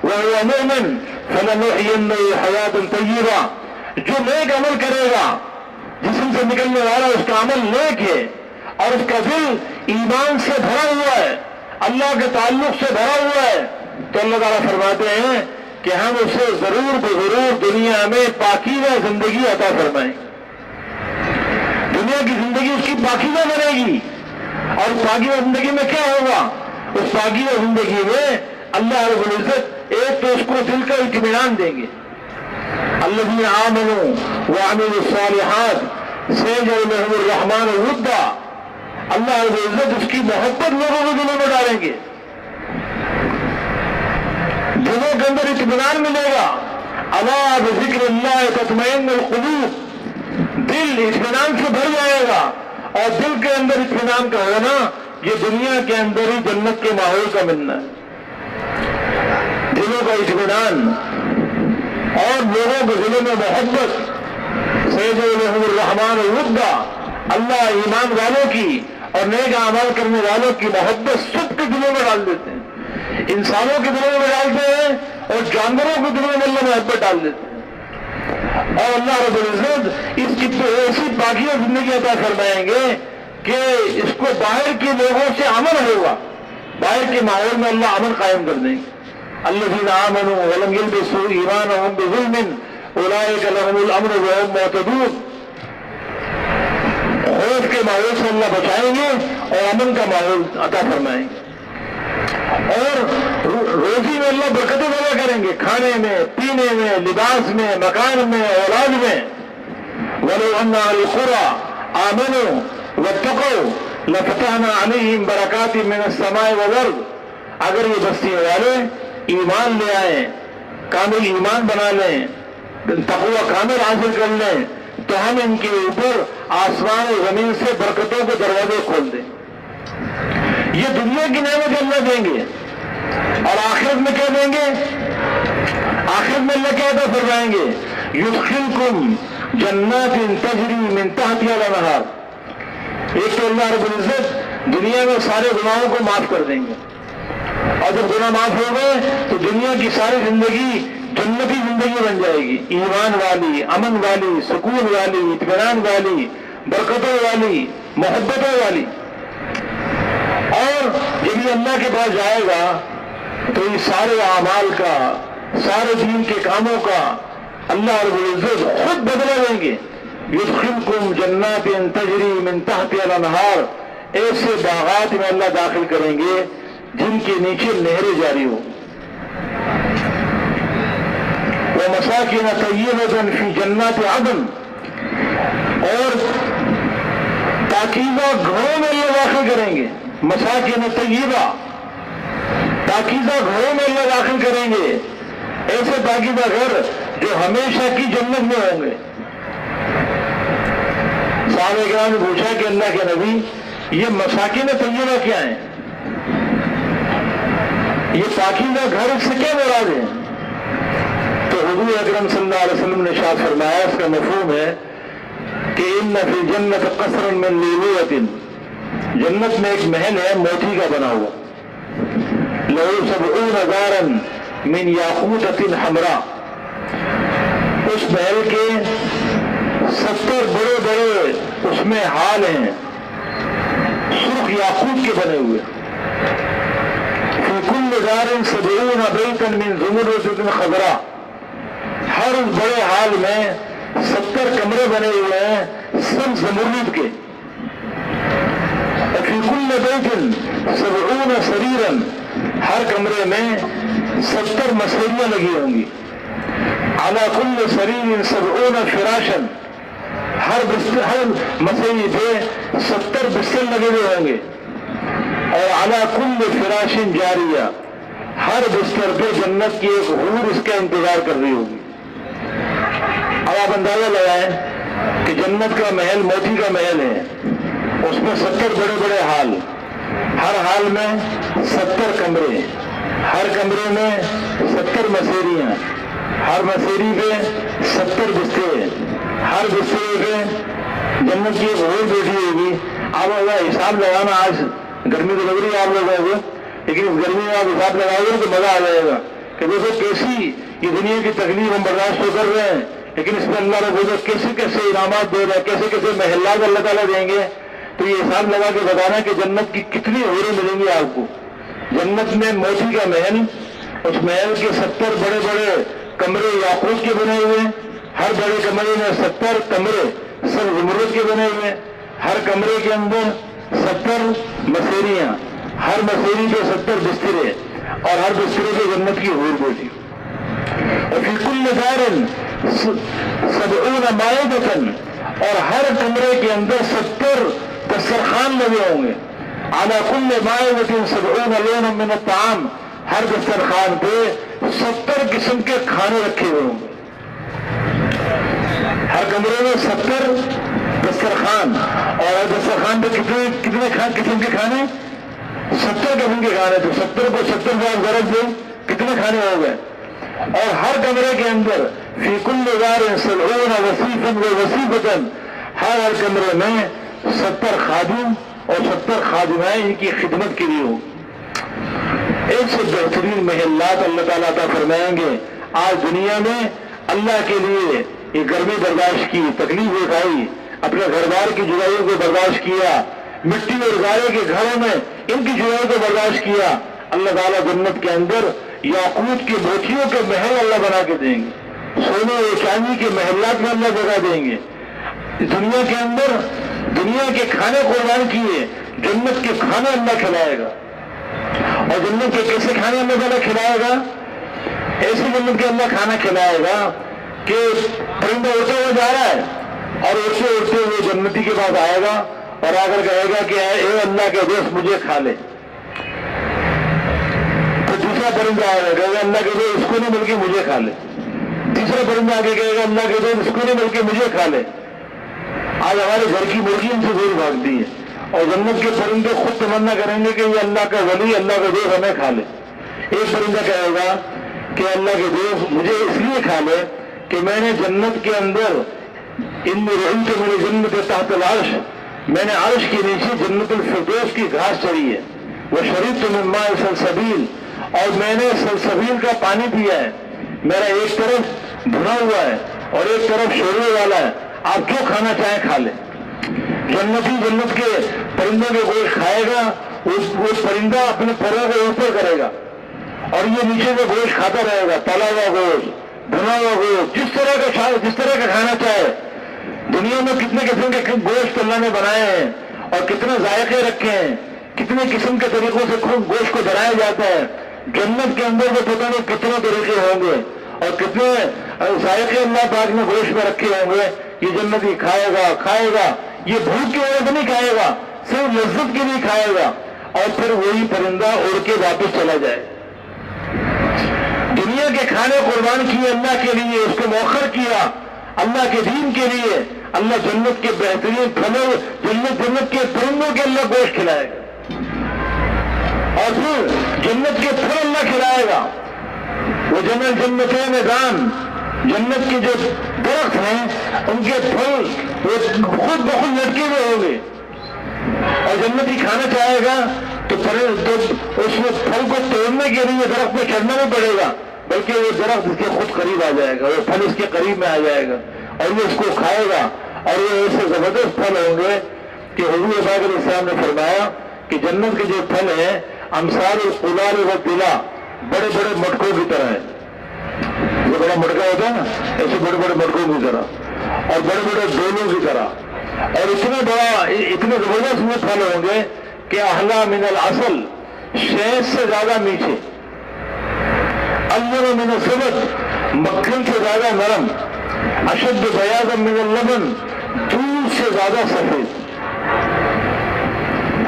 وهو مؤمن فلنحيينه حیاة طیبہ، جو نیک عمل کرے گا، جسم سے نکلنے والا اس کا عمل نیک ہے اور اس کا دل ایمان سے بھرا ہوا ہے، اللہ کے تعلق سے بھرا ہوا ہے، تو اللہ تعالیٰ فرماتے ہیں کہ ہم اسے ضرور بضرور دنیا میں پاکیزہ زندگی عطا فرمائیں، دنیا کی زندگی اس کی پاکیزہ بنے گی، اور پاکیزہ زندگی میں کیا ہوگا؟ اس پاکیزہ زندگی میں اللہ رب العزت ایک تو اس کو دل کا اطمینان دیں گے، الذین آمنوا وعملوا الصالحات سيجعل لهم الرحمن ودا، اللہ رب العزت اس کی محبت لوگوں کے دلوں میں ڈالیں گے، دلوں کے اندر اطمینان ملے گا، الا بذکر اللہ تطمئن القلوب، دل اطمینان سے بھر جائے گا، اور دل کے اندر اطمینان کا ہونا یہ دنیا کے اندر ہی جنت کے ماحول کا ملنا ہے، دلوں کا اطمینان اور لوگوں کے دلوں میں محبت، سيجعل لهم الرحمن ودا، اللہ ایمان والوں کی اور نیک اعمال کرنے والوں کی محبت سب کے دلوں میں ڈال دیتے ہیں، انسانوں کے دلوں میں ڈالتے ہیں اور جانوروں کے دلوں میں اللہ محبت ڈال دیتے ہیں، اور اللہ رب العزت اس کی ایسی پاکیزہ زندگی عطا فرمائیں گے کہ اس کو باہر کے لوگوں سے امن ہوگا، باہر کے ماحول میں اللہ امن قائم کر دیں گے، الذین آمنوا ولم یلبسوا ایمانهم بظلم اولئک لهم الامن وهم مہتدون، خوف کے ماحول سے اللہ بچائیں گے اور امن کا ماحول عطا فرمائیں گے، اور روزی میں اللہ برکتیں پیدا کریں گے، کھانے میں، پینے میں، لباس میں، مکان میں، اولاد میں۔ وَلَوْ أَنَّ أَهْلَ الْقُرَىٰ آمَنُوا وَاتَّقَوْا لَفَتَحْنَا عَلَيْهِمْ بَرَكَاتٍ مِّنَ السَّمَاءِ وَالْأَرْضِ، اگر یہ بستی والے ایمان لے آئیں، کامل ایمان بنا لیں، تقوی کامل حاصل کر لیں، تو ہم ان کے اوپر آسمان و زمین سے برکتوں کے دروازے کھول دیں۔ یہ دنیا کی نعمت اللہ دیں گے، اور آخرت میں کیا دیں گے؟ آخرت میں اللہ کیا عطا فرمائیں گے؟ یدخلکم جنات تجری من تحتها الانہار۔ ایک تو اللہ رب العزت دنیا میں سارے گناہوں کو معاف کر دیں گے، اور جب گناہ معاف ہو گئے تو دنیا کی ساری زندگی جنتی زندگی بن جائے گی، ایمان والی، امن والی، سکون والی، اطمینان والی، برکتوں والی، محبتوں والی۔ اور جب یہ اللہ کے پاس جائے گا تو یہ سارے اعمال کا، سارے دین کے کاموں کا اللہ رب العزت خود بدلہ دیں گے۔ یدخلکم جنات تجری من تحتها الانہار، ایسے باغات میں اللہ داخل کریں گے جن کے نیچے نہریں جاری ہوں۔ ومساکن طیبۃ فی جنات عدن، اور پاکیزہ گھروں میں اللہ داخل کریں گے۔ مساکن طیبہ، پاکیزہ گھروں میں اللہ داخل کریں گے، ایسے پاکیزہ گھر جو ہمیشہ کی جنت میں ہوں گے۔ صحابہ کرام نے پوچھا کہ اللہ کے نبی، یہ مساکن طیبہ کیا ہیں؟ یہ پاکیزہ گھر اس سے کیا مراد ہے؟ تو حضور اکرم صلی اللہ علیہ وسلم نے ارشاد فرمایا، اس کا مفہوم ہے کہ ان فی الجنۃ قصرا من لؤلؤۃ، جنت میں ایک محل ہے موتی کا بنا ہوا، لہ 70 دارا من یاقوتۃ حمراء، اس محل کے 70 بڑے بڑے اس میں حال ہیں، سرخ یاقوت کے بنے ہوئے۔ فی کل دار 70 بیتا من زمرد خضراء، ہر اس بڑے حال میں 70 کمرے بنے ہوئے ہیں سب زمرد کے۔ فی کل بیت 70 سریرا، ہر کمرے میں 70 مسیریاں لگی ہوں گی۔ علی کل سریر 70 فراشا، ہر مسیری پہ 70 بستر لگے ہوئے ہوں گے۔ اور علی کل فراش جاریہ، ہر بستر پہ جنت کی ایک حور اس کا انتظار کر رہی ہوگی۔ اب آپ اندازہ لگائیں کہ جنت کا محل موتی کا محل ہے، اس میں 70 بڑے بڑے حال، ہر حال میں 70 کمرے، ہر کمرے میں 70 مسیریاں، ہر مسیری پہ 70 بسترے، ہر بسترے پہ جنت کی ایک حور بیٹھی ہوگی۔ آپ حساب لگانا، آج گرمی تو لگ رہی ہے آپ لوگوں کو، لیکن اس گرمی میں آپ حساب لگاؤ گے تو مزہ آ جائے گا کہ دیکھو کیسی یہ دنیا کی تکلیف ہم برداشت تو کر رہے ہیں، لیکن اس میں اللہ رب العزت کیسے کیسے انعامات دے رہا ہے، کیسے کیسے محلات اللہ تعالیٰ دیں گے۔ تو یہ حساب لگا کے بتانا کہ جنت کی کتنی حوریں ملیں گی آپ کو۔ جنت میں موتی کا محل، اس محل کے 70 بڑے بڑے کمرے یاقوت کے بنے ہوئے، ہر بڑے کمرے میں 70 کمرے سب زمرد کے بنے ہوئے، ہر کمرے کے اندر 70 مسیریاں، ہر مسیری پہ 70 بسترے، اور ہر بسترے پہ جنت کی حور بیٹھی۔ وفی کل دار 70 مائدۃ، اور ہر کمرے کے اندر 70 دسترخوان لگے ہوں گے۔ علی کل مائدۃ 70 لونا من الطعام، ہر دسترخوان پہ 70 قسم کے کھانے رکھے ہوئے ہوں گے۔ ہر کمرے میں 70 دسترخوان، اور ہر دسترخوان پہ کتنے قسم کے کھانے؟ 70 قسم کے کھانے۔ تو 70 کو 70 سے آپ ضرب دیں کتنے کھانے ہو گئے؟ اور ہر کمرے کے اندر فی کل دار 70 وصیفا ووصیفۃ، ہر کمرے میں 70 خادم اور 70 خادمائیں ان کی خدمت کے لیے ہو۔ ایک سے بہترین محلات اللہ تعالیٰ عطا فرمائیں گے۔ آج دنیا میں اللہ کے لیے یہ گرمی برداشت کی، تکلیف اٹھائی، اپنے گھر بار کی جدائیوں کو برداشت کیا، مٹی اور گارے کے گھروں میں ان کی جدائیوں کو برداشت کیا۔ اللہ تعالیٰ جنت کے اندر یاقوت کی موتیوں کے محل اللہ بنا کے دیں گے، سونے اور چاندی کے محلات میں اللہ جگہ دیں گے۔ دنیا کے اندر دنیا کے کھانے قربان کیے، جنت کے کھانے اللہ کھلائے گا۔ اور جنت کے کیسے کھانے اللہ تعالیٰ کھلائے گا؟ ایسے جنت کے اللہ کھانا کھلائے گا کہ پرندہ اڑتے ہوئے جا رہا ہے اور اڑتے اڑتے ہوئے جنتی کے پاس آئے گا اور آ کر کہے گا کہ اے اللہ کے دوست مجھے کھا لے۔ پھر دوسرا پرندہ آئے گا، کہے گا اللہ کے دوست اس کو نہیں بلکہ مجھے کھا لے۔ تیسرا پرندہ آگے کہے گا اللہ کے دوست اس کو نہیں بلکہ مجھے کھا لے۔ آج ہمارے گھر کی مرغی ان سے دور بھاگتی ہے اور جنت کے پرندے خود تمنا کریں گے کہ یہ اللہ کا ولی، اللہ کا دوست ہمیں کھا لے۔ ایک پرندہ کہے گا کہ اللہ کے دوست مجھے اس لیے کھا لے کہ میں نے جنت کے اندر ان رحمت میری جنت تحت العرش، میں نے عرش کے نیچے جنت الفردوس کی گھاس چری ہے، وہ شریبت من ماء سلسبیل، اور میں نے سلسبیل کا پانی پیا ہے۔ میرا ایک طرف بھنا ہوا ہے اور ایک طرف شوربے والا ہے، آپ جو کھانا چاہیں کھا لیں۔ جنتی جنت کے پرندوں کے گوشت کھائے گا، وہ پرندہ اپنے پروں کو اوپر کرے گا اور یہ نیچے سے گوشت کھاتا رہے گا، تلا ہوا گوشت، بھنا ہوا گوشت، جس طرح کا کھانا چاہے۔ دنیا میں کتنے قسم کے گوشت اللہ نے بنائے ہیں اور کتنے ذائقے رکھے ہیں، کتنے قسم کے طریقوں سے گوشت کو بنایا جاتا ہے۔ جنت کے اندر وہ پتہ نہیں کتنے طریقے ہوں گے اور کتنے ذائقے اللہ پاک نے گوشت میں رکھے ہوں گے۔ یہ جنتی کھائے گا، یہ بھوک کی وجہ سے نہیں کھائے گا، صرف لذت کے لیے کھائے گا، اور پھر وہی پرندہ اڑ کے واپس چلا جائے۔ دنیا کے کھانے قربان کیے اللہ کے لیے، اس کو مؤخر کیا اللہ کے دین کے لیے، اللہ جنت کے بہترین پھلوں، جنت کے پرندوں کے اللہ گوشت کھلائے گا، اور پھر جنت کے پھل اللہ کھلائے گا۔ وہ جنتیں میدان، جنت کے جو درخت ہیں ان کے پھل وہ خود بخود لٹکے ہوئے ہوں گے، اور جنتی کھانا چاہے گا تو اس میں پھل کو توڑنے کے لیے درخت پہ چڑھنا نہیں پڑے گا، بلکہ وہ درخت اس کے خود قریب آ جائے گا، وہ پھل اس کے قریب میں آ جائے گا اور وہ اس کو کھائے گا۔ اور وہ ایسے زبردست پھل ہوں گے کہ حضور پاک علیہ السلام نے فرمایا کہ جنت کے جو پھل ہیں امثال القلال والدلا، بڑے بڑے مٹکوں کی طرح ہے۔ جو بڑا مٹکا ہوتا ہے نا، ایسے بڑے بڑے مٹکوں کی طرح اور بڑے بڑے ڈولوں کی طرح، اور اتنے زبردست وہ پھل ہوں گے کہ احلی من العسل، شہد سے زیادہ میٹھے، الین من السبت، مکھن سے زیادہ نرم، اشد بیاضا من اللبن، دودھ سے زیادہ سفید،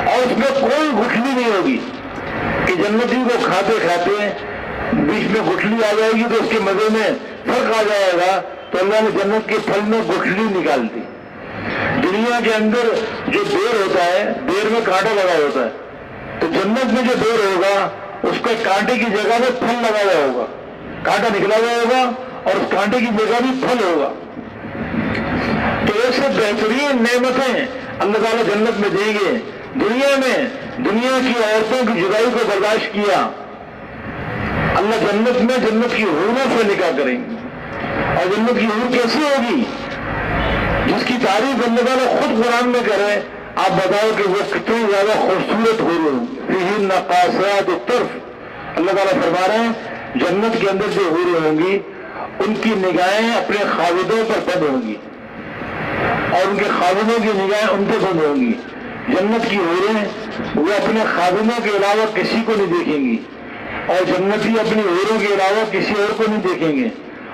اور اس میں کوئی گٹھلی نہیں ہوگی کہ جنتی کو کھاتے کھاتے بیچ میں گٹھلی آ جائے گی تو اس کے مزے میں فرق آ جائے گا، تو اللہ نے جنت کے پھل میں گٹھلی نکال دی۔ دنیا کے اندر جو بیر ہوتا ہے، بیر میں کانٹا لگا ہوتا ہے، تو جنت میں جو بیر ہوگا اس کے کانٹے کی جگہ میں پھل لگا ہوا ہوگا، کانٹا نکلا ہوا ہوگا اور اس کانٹے کی جگہ بھی پھل ہوگا۔ تو ایسے بہترین نعمتیں اللہ تعالیٰ جنت میں دیں گے۔ دنیا کی عورتوں کی جدائی کو برداشت کیا، اللہ جنت میں جنت کی حوروں سے نکاح کریں گے۔ اور جنت کی حور کیسی ہوگی؟ جس کی تعریف اللہ تعالیٰ خود قرآن میں کرے، آپ بتاؤ کہ وہ کتنی زیادہ خوبصورت حور ہوں، فیہن قاصرات الطرف۔ اللہ تعالیٰ فرما رہے ہیں جنت کے اندر جو حوریں ہوں گی ان کی نگاہیں اپنے خاوندوں پر بند ہوں گی اور ان کے خاوندوں کی نگاہیں ان پہ بند ہوں گی۔ جنت کی حوریں وہ اپنے خاوندوں کے علاوہ کسی کو نہیں دیکھیں گی، اور جنتی اپنی حوروں کے علاوہ کسی اور کو نہیں دیکھیں گے۔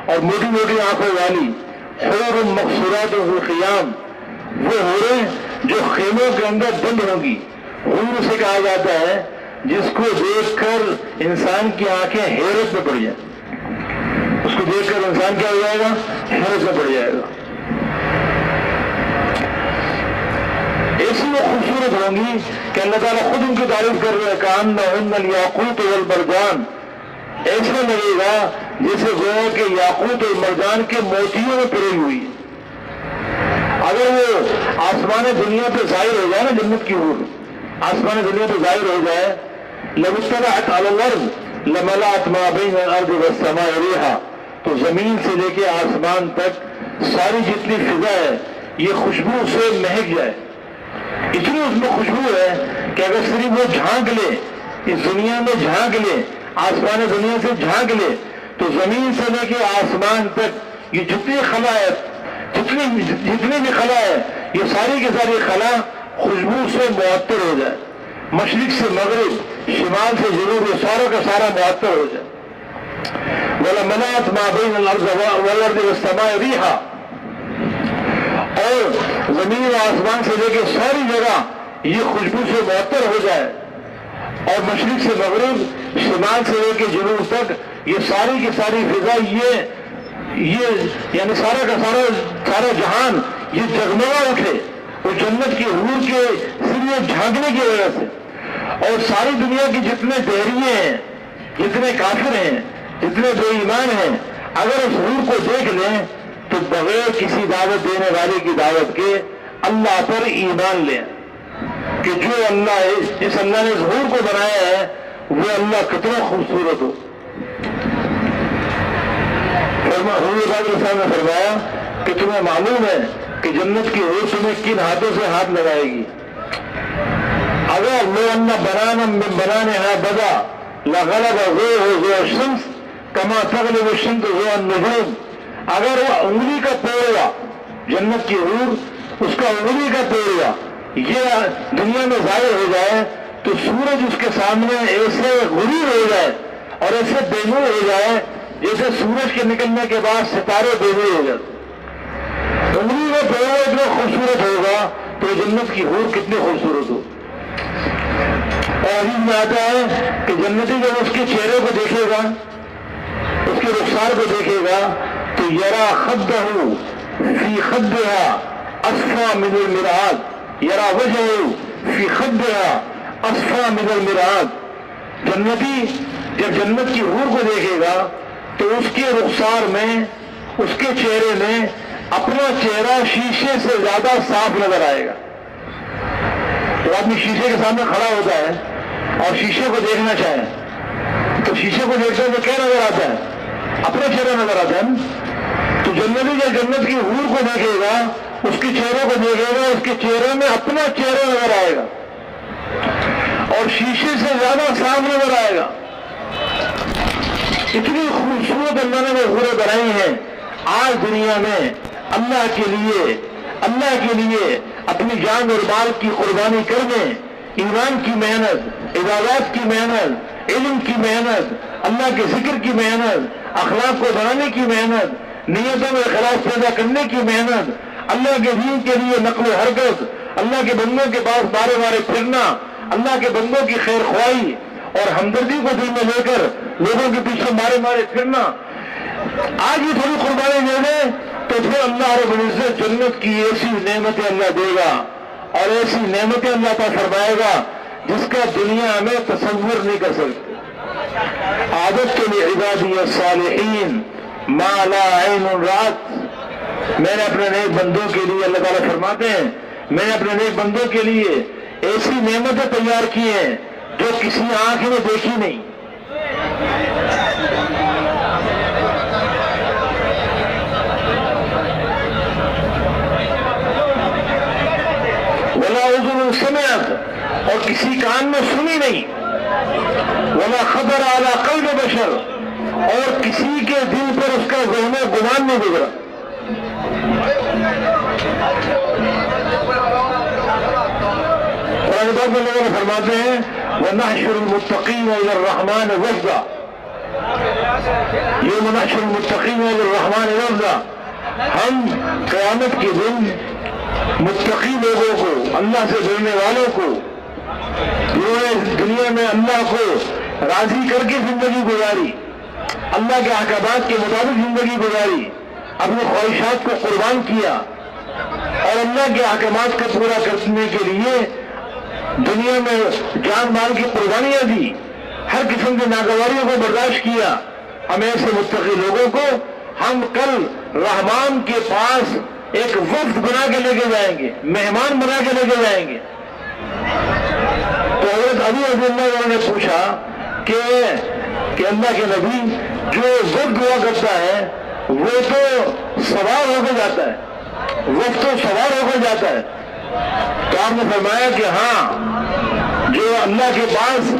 اور موٹی موٹی آنکھوں والی حور مقصورات فی الخیام، وہ حوریں جو خیموں کے اندر بند ہوں گی۔ حور سے کہا جاتا ہے جس کو دیکھ کر انسان کی آنکھیں حیرت میں پڑ جائیں، اس کو دیکھ کر انسان کیا ہو جائے گا؟ حیرت میں پڑ جائے گا۔ ایسی وہ خوبصورت ہوں گی کہ اللہ تعالیٰ خود ان کی تعریف کر رہے ہیں، کأنہن الیاقوت والمرجان، ایسا لگے گا جیسے گویا کہ یاقوت اور مرجان کے موتیوں میں پڑی ہوئی۔ اگر وہ آسمان دنیا پہ ظاہر ہو جائے نا، جنت کی حور آسمان دنیا پہ ظاہر ہو جائے، لو اطلعت علی الارض لملأت ما بین الارض والسماء ریحا، تو زمین سے لے کے آسمان تک ساری جتنی فضا ہے یہ خوشبو سے مہک جائے۔ اتنی اس میں خوشبو ہے کہ اگر صرف وہ جھانک لے، اس دنیا میں جھانک لے، آسمان دنیا سے جھانک لے، تو زمین سے لے کے آسمان تک یہ جتنی بھی خلا ہے یہ ساری کی ساری خلا خوشبو سے معطر ہو جائے، مشرق سے مغرب، شمال سے جنوب، یہ سارا کا سارا معطر ہو جائے۔ وَلَمَلَأَتْ مَا بَيْنَ الْأَرْضِ وَالْأَرْضِ وَالسَّمَاءِ رِيحًا، اور زمین و آسمان سے لے کے ساری جگہ یہ خوشبو سے معطر ہو جائے، اور مشرق سے مغرب، شمال سے لے کے جنوب تک یہ ساری کی ساری فضا، یہ یعنی سارا کا سارا جہان یہ جگمگا اٹھے وہ جنت کی حور کے سرے جھانکنے کی وجہ سے، اور ساری دنیا کی جتنے دہریے ہیں، جتنے کافر ہیں، جتنے بے ایمان ہیں، اگر اس حور کو دیکھ لیں تو بغیر کسی دعوت دینے والے کی دعوت کے اللہ پر ایمان لیں کہ جو اللہ ہے، جس اللہ نے اس حور کو بنایا ہے وہ اللہ کتنا خوبصورت ہو۔ حضور پاک صاحب نے فرمایا کہ تمہیں معلوم ہے کہ جنت کی حور تمہیں کن ہاتھوں سے ہاتھ لگائے گی؟ اگر لو ان بنانا من بنانها بدا لغلب ضوء ضوء الشمس كما تغلب الشمس ضوء النجوم، اگر وہ انگلی کا پورا جنت کی حور اس کا انگلی کا پورا یہ دنیا میں ظاہر ہو جائے تو سورج اس کے سامنے ایسے غروب ہو جائے اور ایسے بے نور ہو جائے جیسے سورج کے نکلنے کے بعد ستارے بے نور ہو جاتے۔ انگلی کا پورا اتنا خوبصورت ہوگا تو جنت کی حور کتنی خوبصورت ہو۔ اور حدیث میں آتا ہے کہ جنتی جب اس کے چہرے کو دیکھے گا، اس کے رخسار کو دیکھے گا تو یرا خدہ فی خدہا اصفى من المرآد، یرا وجهه فی خدہا اصفى من المرآد، جنتی جب جنت کی حور کو دیکھے گا تو اس کے رخسار میں، اس کے چہرے میں اپنا چہرہ شیشے سے زیادہ صاف نظر آئے گا۔ تو آدمی شیشے کے سامنے کھڑا ہوتا ہے اور شیشے کو دیکھنا چاہے تو شیشے کو دیکھتے ہوئے کیا نظر آتا ہے؟ اپنا چہرہ نظر آتا ہے۔ تو جنتی جب جنت کی حور کو دیکھے گا، اس کے چہرے کو دیکھے گا، اس کے چہرے میں اپنا چہرہ نظر آئے گا اور شیشے سے زیادہ صاف نظر آئے گا۔ اتنی خوبصورت اللہ نے وہ حوریں بنائی ہیں۔ آج دنیا میں اللہ کے لیے اپنی جان اور مال کی قربانی کرنے، ایمان کی محنت، عبادات کی محنت، علم کی محنت، اللہ کے ذکر کی محنت، اخلاق کو بنانے کی محنت، نیتوں میں اخلاص پیدا کرنے کی محنت، اللہ کے دین کے لیے نقل و حرکت، اللہ کے بندوں کے پاس بارے بارے پھرنا، اللہ کے بندوں کی خیر خواہی اور ہمدردی کو دل میں لے کر لوگوں کے پیچھے مارے پھرنا، آج یہ تھوڑی قربانی دے دیں تو پھر اللہ رب العزت جنت کی ایسی نعمتیں اللہ دے گا اور ایسی نعمتیں اللہ عطا فرمائے گا جس کا دنیا میں تصور نہیں کر سکتے۔ عادت لعبادی الصالحین ما لا عین رات، میں نے اپنے نیک بندوں کے لیے، اللہ تعالیٰ فرماتے ہیں میں نے اپنے نیک بندوں کے لیے ایسی نعمتیں تیار کی ہیں جو کسی آنکھ نے دیکھی نہیں۔ ولا اذن سمعت، اور کسی کان میں سنی نہیں، ولا خطر علی قلب بشر، اور کسی کے دل پر اس کا ذہن گمان نہیں گزرا۔ قرآن پاک میں لوگوں فرماتے ہیں وَنَحْشُرُ الْمُتَّقِينَ إِلَى الرَّحْمَنِ وَفْدًا، يَوْمَ نَحْشُرُ الْمُتَّقِينَ إِلَى الرَّحْمَنِ وَفْدًا، ہم قیامت کے دن متقی لوگوں کو، اللہ سے ڈرنے والوں کو، جنہوں نے دنیا میں اللہ کو راضی کر کے زندگی گزاری، اللہ کے احکامات کے مطابق زندگی گزاری، اپنی خواہشات کو قربان کیا اور اللہ کے احکامات کو پورا کرنے کے لیے دنیا میں جان مال کی قربانیاں دی، ہر قسم کی ناگواریوں کو برداشت کیا، ہم ایسے متقی لوگوں کو ہم کل رحمان کے پاس ایک وفد بنا کے لے کے جائیں گے، مہمان بنا کے لے کے جائیں گے۔ تو حضرت علی رضی اللہ عنہ نے پوچھا کہ اللہ کے نبی، جو وفد ہوا کرتا ہے وہ تو سوار ہو کے جاتا ہے، وفد تو سوار ہو کے جاتا ہے، تو آپ نے فرمایا کہ ہاں، جو اللہ کے پاس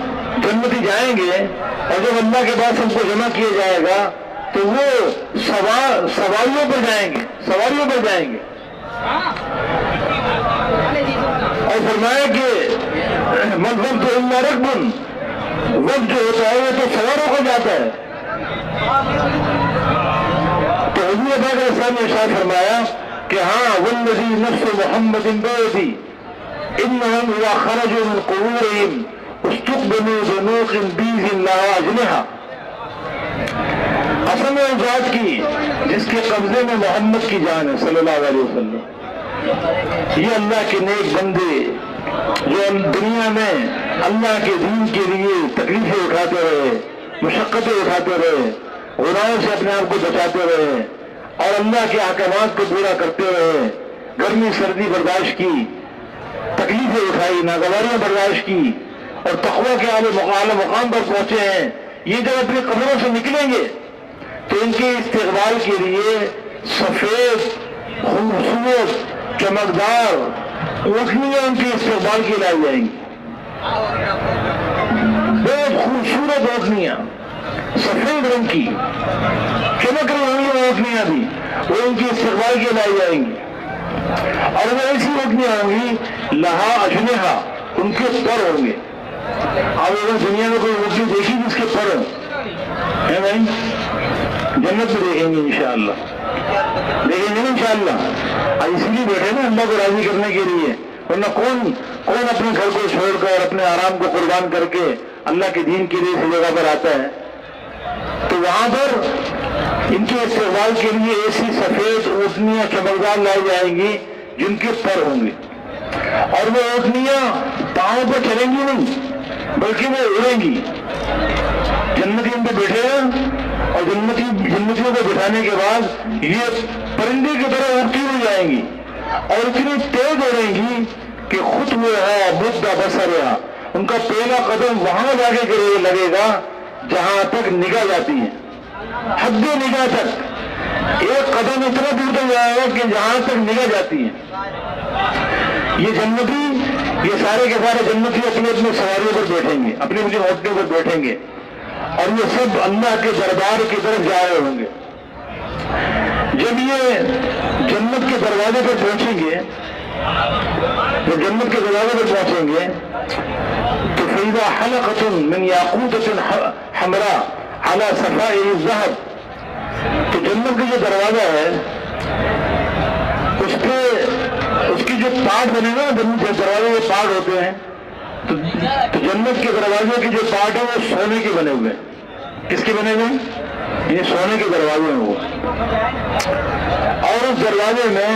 جنتی جائیں گے اور جب اللہ کے پاس ہم کو جمع کیا جائے گا تو وہ سواریوں پر جائیں گے، سواریوں پر جائیں گے۔ اور فرمایا کہ مذہب تو اللہ رقبن، وقت جو ہوتا ہے وہ تو سواروں کو جاتا ہے. تو حضور پاک علیہ السلام نے ارشاد فرمایا کہ ہاں والذی نفس محمد بیدی انہم اذا خرجوا من قبورہم استقبلوا بنوق بیض لها اجنحہ. قسم ہے ذات کی جس کے قبضے میں محمد کی جان ہے صلی اللہ علیہ وسلم. یہ اللہ کے نیک بندے جو دنیا میں اللہ کے دین کے لیے تکلیفیں اٹھاتے رہے، مشقتیں اٹھاتے رہے، گناہوں سے اپنے آپ کو بچاتے رہے اور اللہ کے احکامات کو پورا کرتے رہے، گرمی سردی برداشت کی، تکلیفیں اٹھائی، ناگواریاں برداشت کی اور تقویٰ کے اعلی مقام پر پہنچے ہیں. یہ جب اپنی قبروں سے نکلیں گے تو ان کے استقبال کے لیے سفید خوبصورت چمکدار اونٹنیاں ان کے استقبال کے لائی جائیں گی. بہت خوبصورت اونٹنیاں سفید رنگ کی چمک رہی ہوں گی، اونٹنیاں بھی وہ ان کے استقبال کے لائی جائیں گی. اور وہ ایسی اونٹنیاں ہوں گی لہا اجنحہ، ان کے پر ہوں گے. آپ اگر دنیا میں کوئی اونٹنی دیکھی جس کے پر ہے بھائی؟ جنت میں دیکھیں گے انشاءاللہ، دیکھیں گے نا انشاءاللہ. اسی لیے بیٹھے نا اللہ کو راضی کرنے کے لیے، ورنہ کون اپنے گھر کو چھوڑ کر اپنے آرام کو قربان کر کے اللہ کے دین کے لیے اس جگہ پر آتا ہے. تو وہاں پر ان کے استقبال کے لیے ایسی سفید اونٹنیاں چمکدار لائی جائیں گی جن کے پر ہوں گے. اور وہ اونٹنیاں پاؤں پر چلیں گی نہیں بلکہ وہ اڑیں گی. جنتی ان پہ بیٹھے گا اور جنتیوں کو بٹھانے کے بعد یہ پرندے کی طرح اڑتی ہوئی جائیں گی اور اتنی تیز اڑیں گی کہ خود وہ ہے مدہ بصرہا، ان کا پہلا قدم وہاں جا کے لگے گا جہاں تک نگاہ جاتی ہے، حد نگاہ تک. ایک قدم اتنا دور تک جائے گا کہ جہاں تک نگاہ جاتی ہے. یہ جنتی، یہ سارے کے سارے جنتی اپنے اپنے سواریوں پر بیٹھیں گے، اپنی اپنی ہوٹلوں پر بیٹھیں گے اور یہ سب اللہ کے دربار کی طرف جا رہے ہوں گے. جب یہ جنت کے دروازے پر پہنچیں گے، جب جنت کے دروازے پر پہنچیں گے تو فَإِذَا حَلَقَةٌ مِّن يَاقُوتَةٍ حَمْرَاءٍ عَلَى صَفَائِهِ الذَّهَبِ. تو جنت کا جو دروازہ ہے اس کی جو پارٹ بنے گا، دروازے کے پارٹ ہوتے ہیں، تو جنت کے دروازے کے جو پارٹ ہیں وہ سونے کے بنے ہوئے ہیں. کس کے بنے ہوئے ہیں؟ یہ سونے کے دروازے ہیں وہ. اور اس دروازے میں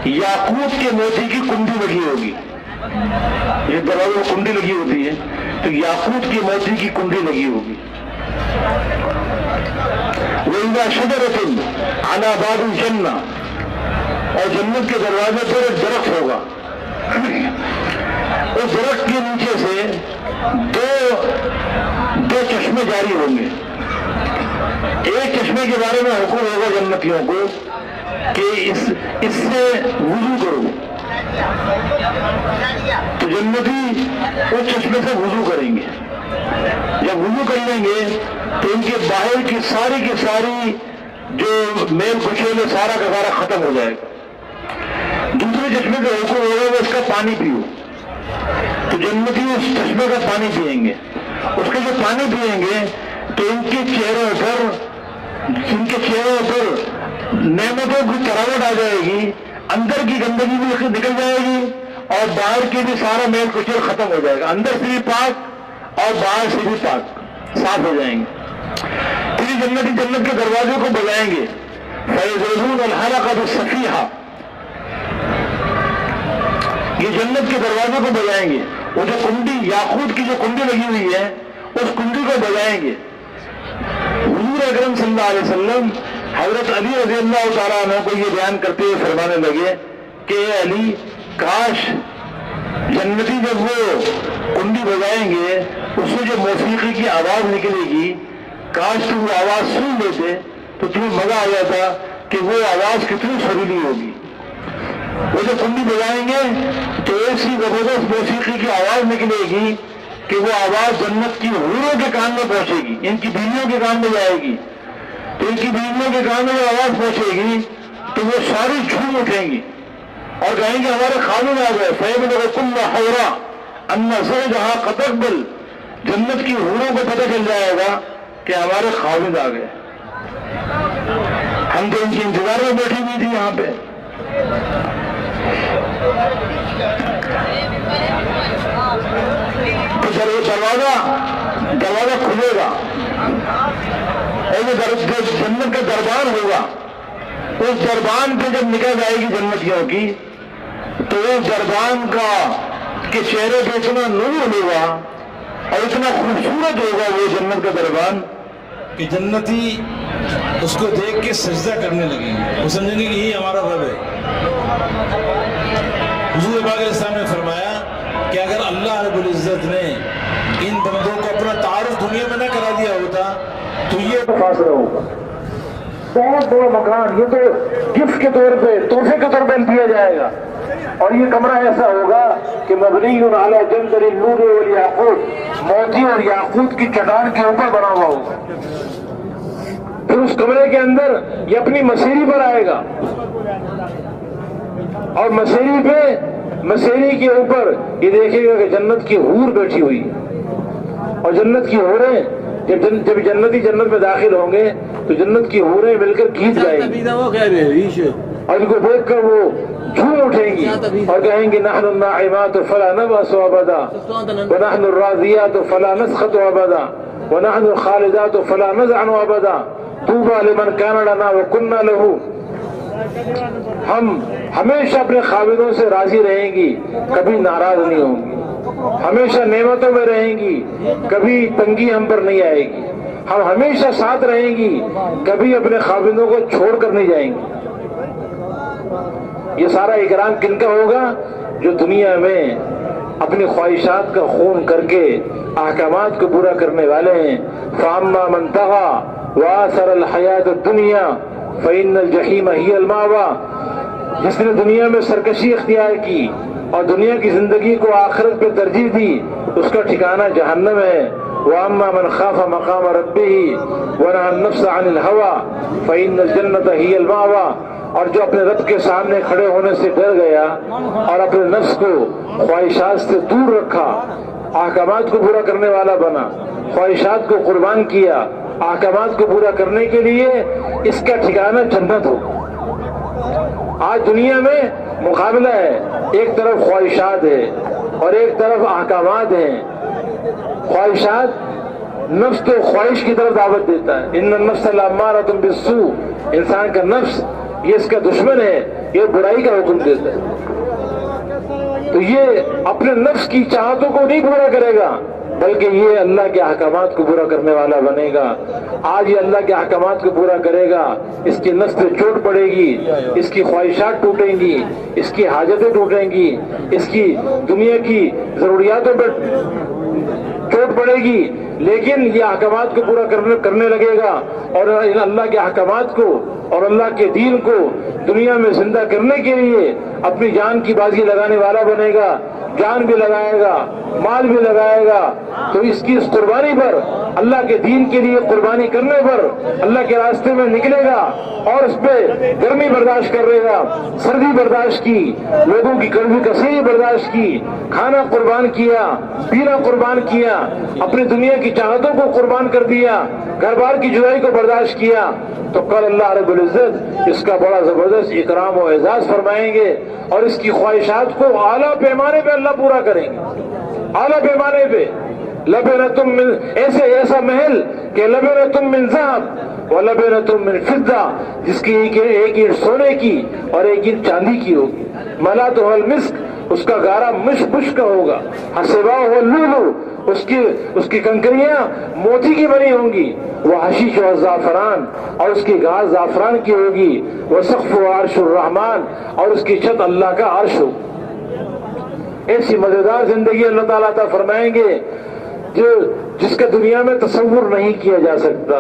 یاقوت کے موتی کی کنڈی لگی ہوگی. یہ دروازے میں کنڈی لگی ہوتی ہے تو یاقوت کی موتی کی کنڈی لگی ہوگی. وَإِذَا شَجَرَةٌ عَلَى بَابِ الْجَنَّةِ، اور جنت کے دروازے پر ایک درخت ہوگا. اس درخت کے نیچے سے دو چشمے جاری ہوں گے. ایک چشمے کے بارے میں حکم ہوگا جنتیوں کو کہ اس سے وضو کرو. تو جنتی اس چشمے سے وضو کریں گے. جب وضو کر لیں گے تو ان کے باہر کی ساری جو میل کچیل سارا کا سارا ختم ہو جائے گا. دوسرے چشمے کا حکم ہوگا وہ اس کا پانی پیو. تو جنتی اس چشمے کا پانی پئیں گے. اس کا جو پانی پئیں گے تو ان کے چہروں پر نعمتوں کی تراوٹ آ جائے گی، اندر کی گندگی بھی نکل جائے گی اور باہر کی بھی سارا میل کچیل ختم ہو جائے گا. اندر سے بھی پاک اور باہر سے بھی پاک، صاف ہو جائیں گے. پھر جنتی جنت کے دروازے کو بجائیں گے. فَيَضْرِبُونَ الْحَلَقَةَ الصَّفِيحَةَ، یہ جنت کے دروازے کو بجائیں گے. وہ جو کنڈی، یاقوت کی جو کنڈی لگی ہوئی ہے اس کنڈی کو بجائیں گے. حضور اکرم صلی اللہ علیہ وسلم حضرت علی رضی اللہ تعالیٰ عنہ کو یہ بیان کرتے ہوئے فرمانے لگے کہ اے علی، کاش جنتی جب وہ کنڈی بجائیں گے اس سے جو موسیقی کی آواز نکلے گی، کاش تم وہ آواز سن لیتے تو تمہیں مزہ آ جاتا کہ وہ آواز کتنی سریلی ہوگی. وہ جب کنڈی بجائیں گے تو ایسی زبردست موسیقی کی آواز نکلے گی کہ وہ آواز جنت کی حوروں کے کان میں پہنچے گی، ان کی بیویوں کے کان میں جائے گی. تو ان کی بیویوں کے کان میں آواز پہنچے گی تو وہ ساری جھوم اٹھیں گی اور کہیں کہ ہمارے خاوند آ گئے، فَيَبْلُغُ كُلَّ حَوْرًا أَنَّ زَوْجَهَا قَدْ أَقْبَلَ، جنت کی حوروں کو پتہ چل جائے گا کہ ہمارے خاوند آ گئے، ہم تو ان کی انتظار میں بیٹھی ہوئی تھی یہاں پہ۔ تو جب وہ دروازہ کھلے گا اور جو جنت کا دربان ہوگا، اس دربان پہ جب نکل جائے گی جنتیوں کی، تو اس دربان کا کے چہرے پہ اتنا نور ہوگا اور اتنا خوبصورت ہوگا وہ جنت کا دربان کہ جنتی اس کو دیکھ کے سجدہ کرنے لگیں گے، وہ سمجھیں گے کہ یہی ہمارا رب ہے۔ حضور پاک علیہ السلام نے فرمایا کہ اگر اللہ رب العزت نے ان بندوں کو اپنا تعارف دنیا میں نہ کرا دیا ہوتا تو یہ فاصلہ ہوگا، بہت بڑا مکان، یہ تو گفٹ کے طور پہ، تحفے کے طور پہ دیا جائے گا، اور یہ کمرہ ایسا ہوگا کہ مبنی علی جندر النور والیاقوت، موتی اور یاقوت کی چٹان کے اوپر بنا ہوا ہوگا۔ پھر اس کمرے کے اندر یہ اپنی مسیری پر آئے گا، اور مسیری کے اوپر یہ دیکھے گا کہ جنت کی حور بیٹھی ہوئی، اور جنت کی حوریں جب جنتی جنت میں داخل ہوں گے تو جنت کی حوریں مل کر گھیچ جائیں گی، اور ان کو دیکھ کر وہ جھوم اٹھیں گی اور کہیں گے نحن الناعمات فلا نبأس ابدا ونحن الراضیات فلا نسخط ابدا ونحن الخالدات فلا نزعن ابدا طوبى لمن كان لنا وكنا له، ہم ہمیشہ اپنے خاوندوں سے راضی رہیں گی، کبھی ناراض نہیں ہوں گی، ہمیشہ نعمتوں میں رہیں گی، کبھی تنگی ہم پر نہیں آئے گی، ہم ہمیشہ ساتھ رہیں گی، کبھی اپنے خاوندوں کو چھوڑ کر نہیں جائیں گے۔ یہ سارا اکرام کن کا ہوگا؟ جو دنیا میں اپنی خواہشات کا خون کر کے احکامات کو پورا کرنے والے ہیں۔ فَأَمَّا مَنْ طَغَىٰ وَآثَرَ الْحَيَاةَ الدُّنْيَا فَإِنَّ الْجَحِيمَ هِيَ الْمَأْوَىٰ، جس نے دنیا میں سرکشی اختیار کی اور دنیا کی زندگی کو آخرت پہ ترجیح دی، اس کا ٹھکانہ جہنم ہے۔ وَأَمَّا مَنْ خَافَ مَقَامَ رَبِّهِ وَنَهَى النَّفْسَ عَنِ الْهَوَىٰ فَإِنَّ الْجَنَّةَ هِيَ الْمَأْوَىٰ، اور جو اپنے رب کے سامنے کھڑے ہونے سے ڈر گیا اور اپنے نفس کو خواہشات سے دور رکھا، احکامات کو پورا کرنے والا بنا، خواہشات کو قربان کیا احکامات کو پورا کرنے کے لیے، اس کا ٹھکانہ جنت ہو۔ آج دنیا میں مقابلہ ہے، ایک طرف خواہشات ہے اور ایک طرف احکامات ہیں۔ خواہشات، نفس تو خواہش کی طرف دعوت دیتا ہے، ان النفس لامارۃ بالسوء، انسان کا نفس یہ اس کا دشمن ہے، یہ برائی کا حکم دیتا ہے، تو یہ اپنے نفس کی چاہتوں کو نہیں پورا کرے گا بلکہ یہ اللہ کے احکامات کو پورا کرنے والا بنے گا۔ آج یہ اللہ کے احکامات کو پورا کرے گا، اس کی نفس پہ چوٹ پڑے گی، اس کی خواہشات ٹوٹیں گی، اس کی حاجتیں ٹوٹیں گی، اس کی دنیا کی ضروریاتوں پہ چوٹ پڑے گی، لیکن یہ احکامات کو پورا کرنے لگے گا اور اللہ کے احکامات کو اور اللہ کے دین کو دنیا میں زندہ کرنے کے لیے اپنی جان کی بازی لگانے والا بنے گا، جان بھی لگائے گا، مال بھی لگائے گا، تو اس کی اس قربانی پر، اللہ کے دین کے لیے قربانی کرنے پر اللہ کے راستے میں نکلے گا اور اس پہ گرمی برداشت کرے گا، سردی برداشت کی، لوگوں کی کڑوی کسیری برداشت کی، کھانا قربان کیا، پینا قربان کیا، اپنی دنیا کی چاہتوں کو قربان کر دیا، گھر بار کی جدائی کو برداشت کیا، تو کل اللہ رب العزت اس کا بڑا زبردست اکرام و اعزاز فرمائیں گے اور اس کی خواہشات کو اعلیٰ پیمانے پہ اللہ پورا کریں گے، اعلیٰ پیمانے پہ۔ لبنتم من، ایسا محل کہ لبنتم من ذهب ولبنتم من فضہ، جس کی ایک اینٹ سونے کی اور ایک اینٹ چاندی کی ہوگی، ملاتها المسک، اس کا گارا مشک کا ہوگا، حسباہ اللؤلؤ، اس کی کنکریاں موتی کی بنی ہوں گی، وہ حشیش و زعفران، اور اس کی گھاس زعفران کی ہوگی، وہ سقف و عرش الرحمن، اور اس کی چھت اللہ کا عرش ہو۔ ایسی مزیدار زندگی اللہ تعالیٰ عطا فرمائیں گے جس کا دنیا میں تصور نہیں کیا جا سکتا۔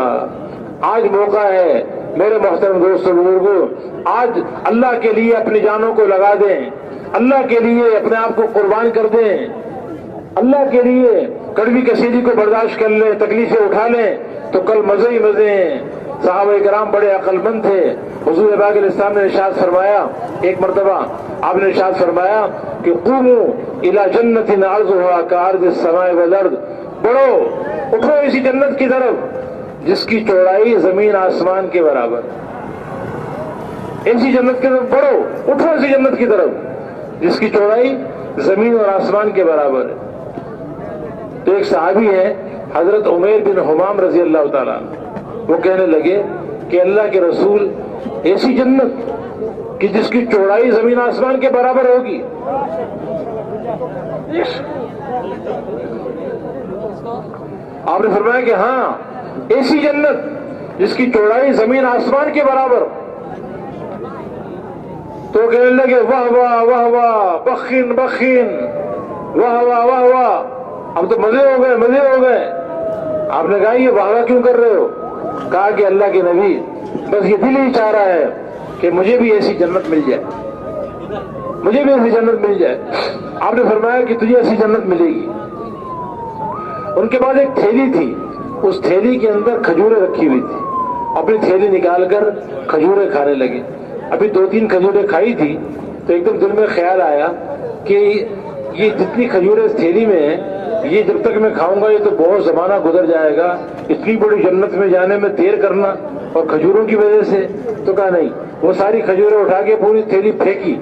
آج موقع ہے میرے محترم دوستوں بزرگوں، آج اللہ کے لیے اپنی جانوں کو لگا دیں، اللہ کے لیے اپنے آپ کو قربان کر دیں، اللہ کے لیے کڑوی کسیری کو برداشت کر لیں، تکلیفیں اٹھا لیں، تو کل مزے ہی مزے ہیں۔ صحابہ کرام بڑے عقل مند تھے، حضور پاک علیہ السلام نے ارشاد فرمایا، ایک مرتبہ آپ نے ارشاد فرمایا کہ قوموا الی جنت عرضها کعرض السماء والارض، بڑھو اٹھو اسی جنت کی طرف جس کی چوڑائی زمین آسمان کے برابر، ایسی جنت کی طرف بڑھو، اٹھو اسی جنت کی طرف جس کی چوڑائی زمین اور آسمان کے برابر ہے۔ تو ایک صحابی ہے حضرت عمیر بن حمام رضی اللہ تعالیٰ، وہ کہنے لگے کہ اللہ کے رسول، ایسی جنت کہ جس کی چوڑائی زمین آسمان کے برابر ہوگی؟ آپ نے فرمایا کہ ہاں، ایسی جنت جس کی چوڑائی زمین آسمان کے برابر۔ تو کہنے لگے واہ واہ واہ واہ، بخین بخین، واہ واہ واہ واہ، اب تو مزے ہو گئے، مزے ہو گئے۔ آپ نے کہا یہ واہ واہ کیوں کر رہے ہو؟ کہا کہ اللہ کے نبی، بس یہ دل ہی چاہ رہا ہے کہ مجھے بھی ایسی جنت مل جائے، مجھے بھی ایسی جنت مل جائے۔ آپ نے فرمایا کہ تجھے ایسی جنت ملے گی۔ ان کے بعد ایک تھیلی تھی، اس تھیلی کے اندر کھجوریں رکھی ہوئی تھی، اپنی تھیلی نکال کر کھجوریں کھانے لگے۔ ابھی 2-3 کھجوریں کھائی تھی تو ایک دم دل میں خیال آیا کہ یہ جتنی کھجوریں اس تھیلی میں ہیں، یہ جب تک میں کھاؤں گا یہ تو بہت زمانہ گزر جائے گا، اتنی بڑی جنت میں جانے میں دیر کرنا اور کھجوروں کی وجہ سے۔ تو کہا نہیں، وہ ساری کھجوریں اٹھا کے پوری تھیلی پھینکی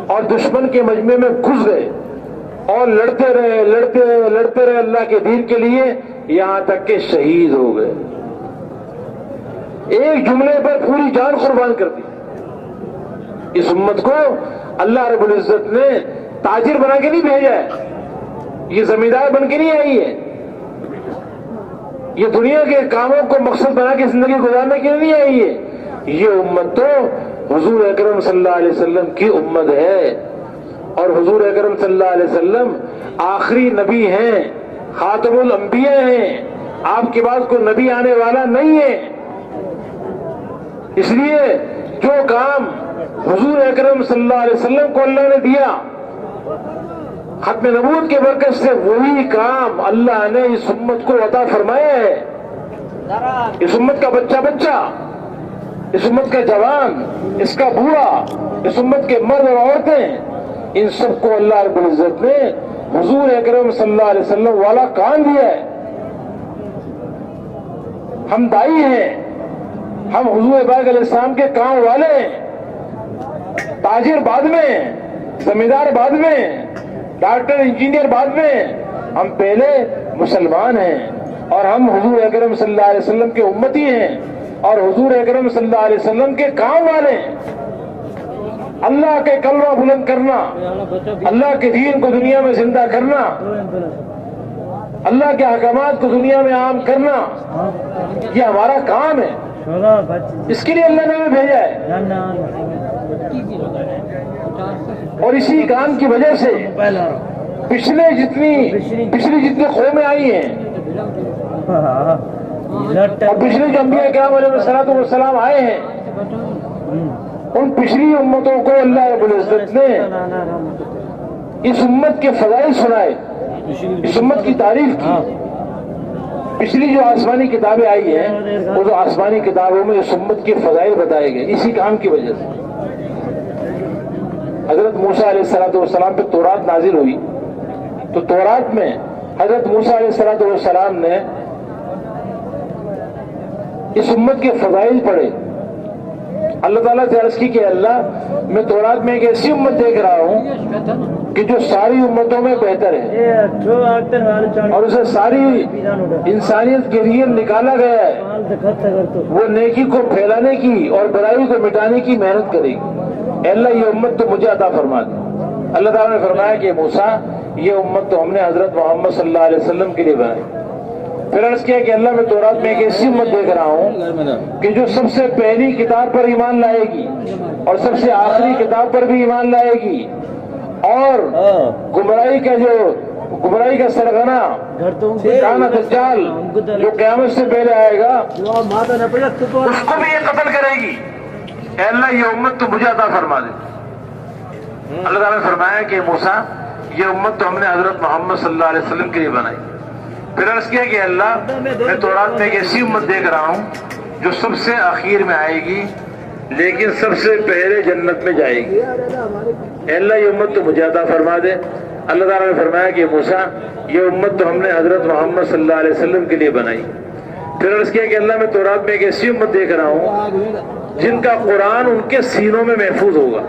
اور دشمن کے مجمع میں گھس گئے اور لڑتے رہے لڑتے رہے لڑتے رہے اللہ کے دین کے لیے، یہاں تک کہ شہید ہو گئے۔ ایک جملے پر پوری جان قربان کر دی۔ اس امت کو اللہ رب العزت نے تاجر بنا کے نہیں بھیجا ہے، یہ زمیندار بن کے نہیں آئی ہے، یہ دنیا کے کاموں کو مقصد بنا کے زندگی گزارنے کے لیے نہیں آئی ہے۔ یہ امت تو حضور اکرم صلی اللہ علیہ وسلم کی امت ہے، اور حضور اکرم صلی اللہ علیہ وسلم آخری نبی ہیں، خاتم الانبیاء ہیں، آپ کے بعد کوئی نبی آنے والا نہیں ہے۔ اس لیے جو کام حضور اکرم صلی اللہ علیہ وسلم کو اللہ نے دیا ختم نبوت کے برکت سے، وہی کام اللہ نے اس امت کو عطا فرمایا ہے۔ اس امت کا بچہ بچہ، اس امت کا جوان، اس کا بوڑھا، اس امت کے مرد اور عورتیں، ان سب کو اللہ رب العزت نے حضور اکرم صلی اللہ علیہ وسلم والا کام دیا ہے۔ ہم دائی ہیں، ہم حضور پاک علیہ السلام کے کام والے ہیں۔ تاجر بعد میں، زمیندار بعد میں، ڈاکٹر انجینئر بعد میں، ہم پہلے مسلمان ہیں، اور ہم حضور اکرم صلی اللہ علیہ وسلم کے امتی ہیں، اور حضور اکرم صلی اللہ علیہ وسلم کے کام والے ہیں۔ اللہ کے کلمہ بلند کرنا، اللہ کے دین کو دنیا میں زندہ کرنا، اللہ کے احکامات کو دنیا میں عام کرنا، یہ ہمارا کام ہے۔ اس کے لیے اللہ نے ہمیں بھیجا ہے، اور اسی کام کی وجہ سے پچھلی جتنی قومیں آئی ہیں، اور پچھلے جو انبیاء کرام علیہ السلام آئے ہیں، ان پچھلی امتوں کو اللہ رب العزت نے اس امت کے فضائل سنائے، اس امت کی تعریف کی۔ پچھلی جو آسمانی کتابیں آئی ہیں، وہ جو آسمانی کتابوں میں اس امت کے فضائل بتائے گئے، اسی کام کی وجہ سے۔ حضرت موسیٰ علیہ السلام پہ تورات نازل ہوئی، تو تورات میں حضرت موسیٰ علیہ السلام نے اس امت کے فضائل پڑھے۔ اللہ تعالیٰ سے عرض کی کہ اللہ، میں تورات میں ایک ایسی امت دیکھ رہا ہوں کہ جو ساری امتوں میں بہتر ہے، اور اسے ساری انسانیت کے لیے نکالا گیا ہے، وہ نیکی کو پھیلانے کی اور برائی کو مٹانے کی محنت کرے گی۔ اے اللہ، یہ امت تو مجھے عطا فرما دے۔ اللہ تعالیٰ نے فرمایا کہ موسیٰ، یہ امت تو ہم نے حضرت محمد صلی اللہ علیہ وسلم کے لیے بنائی۔ پھر عرض کیا کہ اللہ، میں تورات میں ایک ایسی امت دیکھ رہا ہوں کہ جو سب سے پہلی کتاب پر ایمان لائے گی اور سب سے آخری کتاب پر بھی ایمان لائے گی، اور گمراہی کا سرغنہ کانا دجال جو قیامت سے پہلے آئے گا، اس کو بھی یہ قتل کرے گی۔ اے اللہ، یہ امت تو مجھے عطا فرما دے۔ اللہ تعالیٰ نے فرمایا کہ موسیٰ، یہ امت تو ہم نے حضرت محمد صلی اللہ علیہ وسلم کے لیے بنائی۔ پھر عرض کیا کہ اللہ، میں تورات میں ایک ایسی امت دیکھ رہا ہوں جو سب سے آخر میں آئے گی، لیکن سب سے پہلے جنت میں جائے گی۔ اے اللہ یہ امت تو مجھے عطا فرما دے۔ اللہ تعالیٰ نے فرمایا کہ موسیٰ یہ امت تو ہم نے حضرت محمد صلی اللہ علیہ وسلم کے لیے بنائی۔ پھر عرض کیا کہ اللہ میں تورات میں ایک ایسی امت دیکھ رہا ہوں جن کا قرآن ان کے سینوں میں محفوظ ہوگا،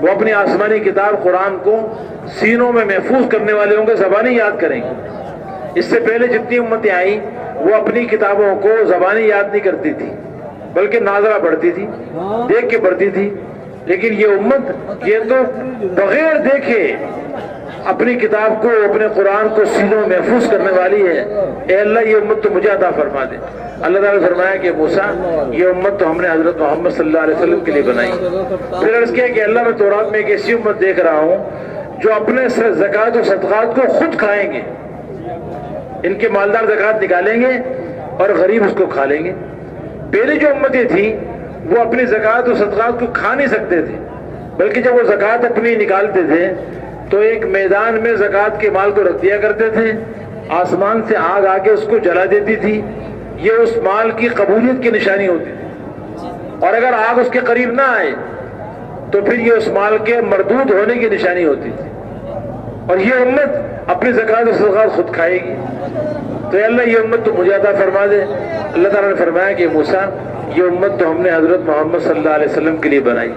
وہ اپنی آسمانی کتاب قرآن کو سینوں میں محفوظ کرنے والے ہوں گے، زبانی یاد کریں گے۔ اس سے پہلے جتنی امتیں آئیں وہ اپنی کتابوں کو زبانی یاد نہیں کرتی تھی بلکہ ناظرہ پڑھتی تھی، دیکھ کے پڑھتی تھی، لیکن یہ امت یہ تو بغیر دیکھے اپنی کتاب کو اپنے قرآن کو سینوں میں محفوظ کرنے والی ہے۔ اے اللہ یہ امت تو مجھے عطا فرما دے۔ اللہ تعالیٰ نے فرمایا کہ موسیٰ یہ امت تو ہم نے حضرت محمد صلی اللہ علیہ وسلم کے لیے بنائی۔ پھر عرض کیا کہ اللہ میں تورات میں ایک ایسی امت دیکھ رہا ہوں جو اپنے زکوٰۃ و صدقات کو خود کھائیں گے، ان کے مالدار زکوٰۃ نکالیں گے اور غریب اس کو کھا لیں گے۔ پہلی جو امتیں تھیں وہ اپنی زکوٰۃ و صدقات کو کھا نہیں سکتے تھے، بلکہ جب وہ زکوٰۃ اپنی نکالتے تھے تو ایک میدان میں زکوٰۃ کے مال کو رکھ دیا کرتے تھے، آسمان سے آگ آ کے اس کو جلا دیتی تھی، یہ اس مال کی قبولیت کی نشانی ہوتی تھی، اور اگر آگ اس کے قریب نہ آئے تو پھر یہ اس مال کے مردود ہونے کی نشانی ہوتی تھی، اور یہ امت اپنی زکوٰۃ و صدقات خود کھائے گی۔ تو اے اللہ یہ امت تو مجھے عطا فرما دے۔ اللہ تعالیٰ نے فرمایا کہ موسیٰ یہ امت تو ہم نے حضرت محمد صلی اللہ علیہ وسلم کے لیے بنائی۔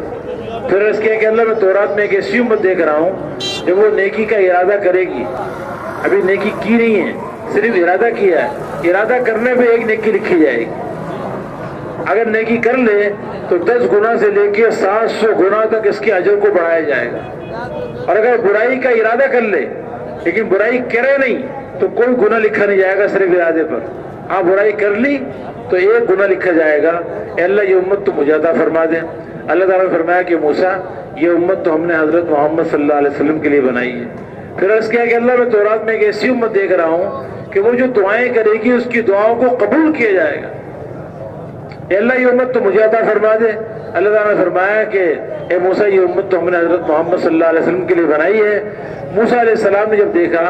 پھر عرض کیا کہ اللہ میں تورات میں ایک ایسی امت دیکھ رہا ہوں جب وہ نیکی کا ارادہ کرے گی، ابھی نیکی کی نہیں ہے، صرف ارادہ کیا ہے، ارادہ کرنے پہ ایک نیکی لکھی جائے گی۔ اگر نیکی کر لے تو 10 گنا سے لے کے 700 گنا تک اس کے اجر کو بڑھایا جائے گا، اور اگر برائی کا ارادہ کر لے لیکن برائی کرے نہیں تو کوئی گناہ لکھا نہیں جائے گا صرف ارادے پر۔ ہاں برائی کر لی تو 1 گناہ لکھا جائے گا۔ اے اللہ یہ امت تو مجھے عطا فرما دے۔ اللہ تعالیٰ نے فرمایا کہ موسیٰ یہ امت تو ہم نے حضرت محمد صلی اللہ علیہ وسلم کے لیے بنائی ہے۔ پھر عرض کیا کہ اللہ میں تورات میں ایک ایسی امت دیکھ رہا ہوں کہ وہ جو دعائیں کرے گی اس کی دعاؤں کو قبول کیا جائے گا۔ اے اللہ یہ امت تو مجھے عطا فرما دے۔ اللہ تعالیٰ نے فرمایا کہ اے موسیٰ یہ امت تو ہم نے حضرت محمد صلی اللہ علیہ وسلم کے لیے بنائی ہے۔ موسیٰ علیہ السلام نے جب دیکھا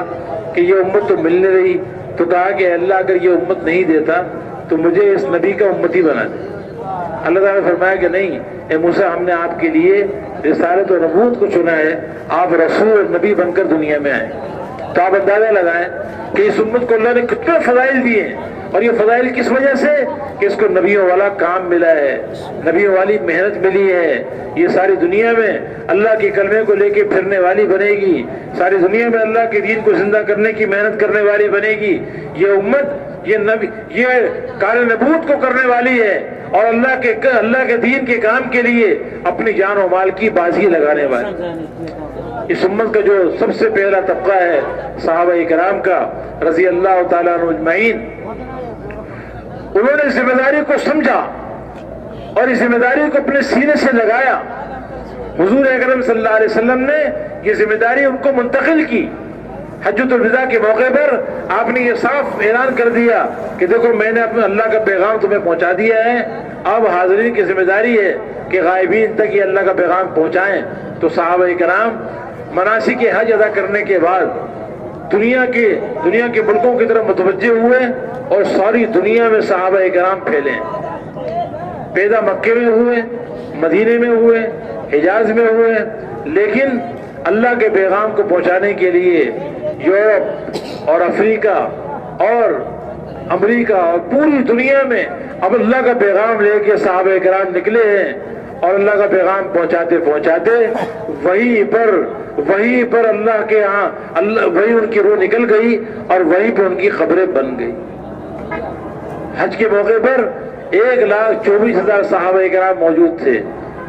کہ یہ امت تو مل نہیں رہی تو کہا کہ اللہ اگر یہ امت نہیں دیتا تو مجھے اس نبی کا امتی بنا دے۔ اللہ تعالیٰ نے فرمایا کہ نہیں اے موسیٰ ہم نے آپ کے لیے رسالت و نبوت کو چنا ہے، آپ رسول اور نبی بن کر دنیا میں آئے۔ تو آپ اندازہ لگائیں کہ اس امت کو اللہ نے کتنے فضائل دیے ہیں، اور یہ فضائل کس وجہ سے کہ اس کو نبیوں والا کام ملا ہے، نبیوں والی محنت ملی ہے۔ یہ ساری دنیا میں اللہ کے کلمے کو لے کے پھرنے والی بنے گی، ساری دنیا میں اللہ کے دین کو زندہ کرنے کی محنت کرنے والی بنے گی۔ یہ امت یہ نبی یہ کار نبوت کو کرنے والی ہے اور اللہ کے دین کے کام کے لیے اپنی جان و مال کی بازی لگانے والی۔ اس امت کا جو سب سے پہلا طبقہ ہے صحابہ کرام کا رضی اللہ تعالیٰ عنہ اجمعین، انہوں نے ذمہ داری کو سمجھا اور اس ذمہ داری کو اپنے سینے سے لگایا۔ حضور اکرم صلی اللہ علیہ وسلم نے یہ ذمہ داری ان کو منتقل کی۔ حجۃ الوداع کے موقع پر آپ نے یہ صاف اعلان کر دیا کہ دیکھو میں نے اپنے اللہ کا پیغام تمہیں پہنچا دیا ہے، اب حاضرین کی ذمہ داری ہے کہ غائبین تک یہ اللہ کا پیغام پہنچائیں۔ تو صحابہ کرام مناسک حج ادا کرنے کے بعد دنیا کے ملکوں کی طرف متوجہ ہوئے اور ساری دنیا میں صحابہ کرام پھیلے۔ پیدا مکے میں ہوئے، مدینے میں ہوئے، حجاز میں ہوئے، لیکن اللہ کے پیغام کو پہنچانے کے لیے یورپ اور افریقہ اور امریکہ اور پوری دنیا میں اب اللہ کا پیغام لے کے صحابہ کرام نکلے ہیں، اور اللہ کا پیغام پہنچاتے پہنچاتے وہیں پر اللہ کے ہاں وہیں ان کی روح نکل گئی اور وہیں پہ ان کی قبریں بن گئی۔ حج کے موقع پر 1,24,000 صحابہ کرام موجود تھے،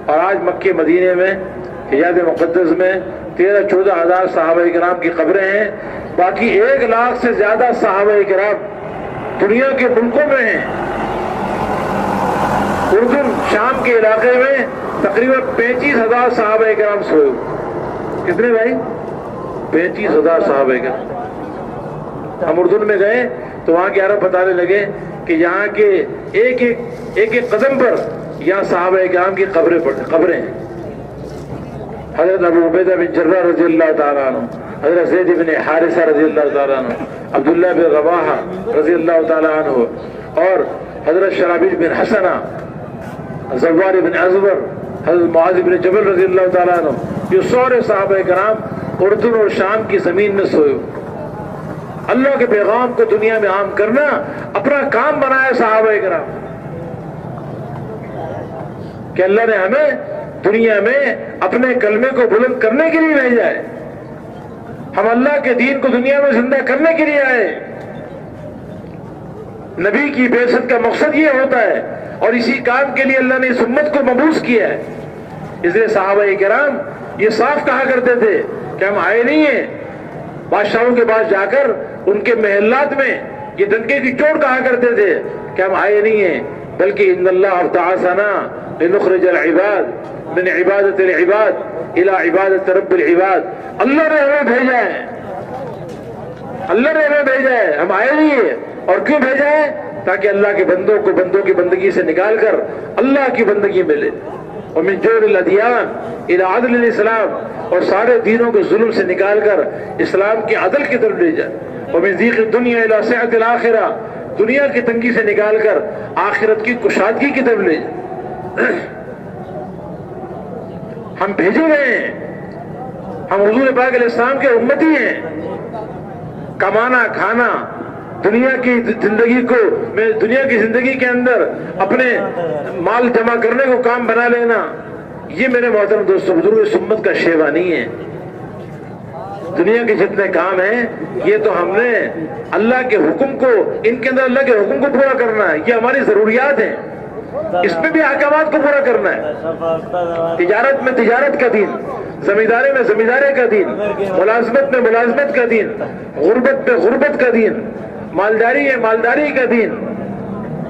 اور آج مکے مدینے میں حجاز مقدس میں 13-14 ہزار صحابہ کرام کی قبریں ہیں، باقی 1 لاکھ سے زیادہ صحابہ کرام دنیا کے ملکوں میں ہیں۔ اردن شام کے علاقے میں تقریباً 35,000 صحابہ کرام سوئے ہوئے۔ کتنے بھائی؟ 35,000 صحابہ کرام۔ ہم اردن میں گئے تو وہاں کے عرب بتانے لگے کہ یہاں کے ایک قدم پر یہاں صحابہ کرام کی قبریں ہیں۔ حضرت ابو عبیدہ بن جراح رضی اللہ تعالیٰ عنہ، حضرت زید بن حارثہ رضی اللہ تعالیٰ عنہ، عبداللہ بن رواحہ رضی اللہ تعالیٰ عنہ، اور حضرت شرابیل بن حسنہ زوار بن ازور، حضرت معاذ بن جبل رضی اللہ تعالیٰ عنہ، یہ سارے صحابہ کرام اردن اور شام کی زمین میں سوئے. اللہ کے پیغام کو دنیا میں عام کرنا اپنا کام بنایا صحابہ کرام کہ اللہ نے ہمیں دنیا میں اپنے کلمے کو بلند کرنے کے لیے بھیجا ہے. ہم اللہ کے دین کو دنیا میں زندہ کرنے کے لیے آئے. نبی کی بعثت کا مقصد یہ ہوتا ہے اور اسی کام کے لیے اللہ نے اس امت کو مبعوث کیا ہے. اس لیے صحابہ کرام یہ صاف کہا کرتے تھے کہ ہم آئے نہیں ہیں بادشاہوں کے پاس جا کر ان کے محلات میں یہ ڈنکے کی چوٹ کہا کرتے تھے کہ ہم آئے نہیں ہیں، بلکہ ان اللہ ابتعثنا لنخرج العباد من عبادت العباد الى عبادت رب العباد. اللہ نے ہمیں بھیجا ہے، اللہ نے ہمیں بھیجا ہے، ہم آئے نہیں ہیں. اور کیوں بھیجا ہے؟ تاکہ اللہ کے بندوں کو بندوں کی بندگی سے نکال کر اللہ کی بندگی ملے. ومن جور الادیان الى عدل الاسلام، اور سارے دینوں کے ظلم سے نکال کر اسلام کی عدل کی طرف لے جائے. ومن ضیق الدنیا الى سعة الآخرہ، دنیا کی تنگی سے نکال کر آخرت کی کشادگی کی طرف لے جائے. ہم بھیجے گئے ہیں، ہم حضور پاک علیہ السلام کے امتی ہیں. کمانا کھانا دنیا کی زندگی کے اندر اپنے مال جمع کرنے کو کام بنا لینا، یہ میرے محترم دوستوں بزرگ اس امت کا شیوا نہیں ہے. دنیا کے جتنے کام ہیں یہ تو ہم نے اللہ کے حکم کو، ان کے اندر اللہ کے حکم کو پورا کرنا ہے. یہ ہماری ضروریات ہیں، اس میں بھی احکامات کو پورا کرنا ہے. تجارت میں تجارت کا دین، زمینداری میں زمینداری کا دین، ملازمت میں ملازمت کا دین، غربت میں غربت کا دین، مالداری ہے مالداری کا دین.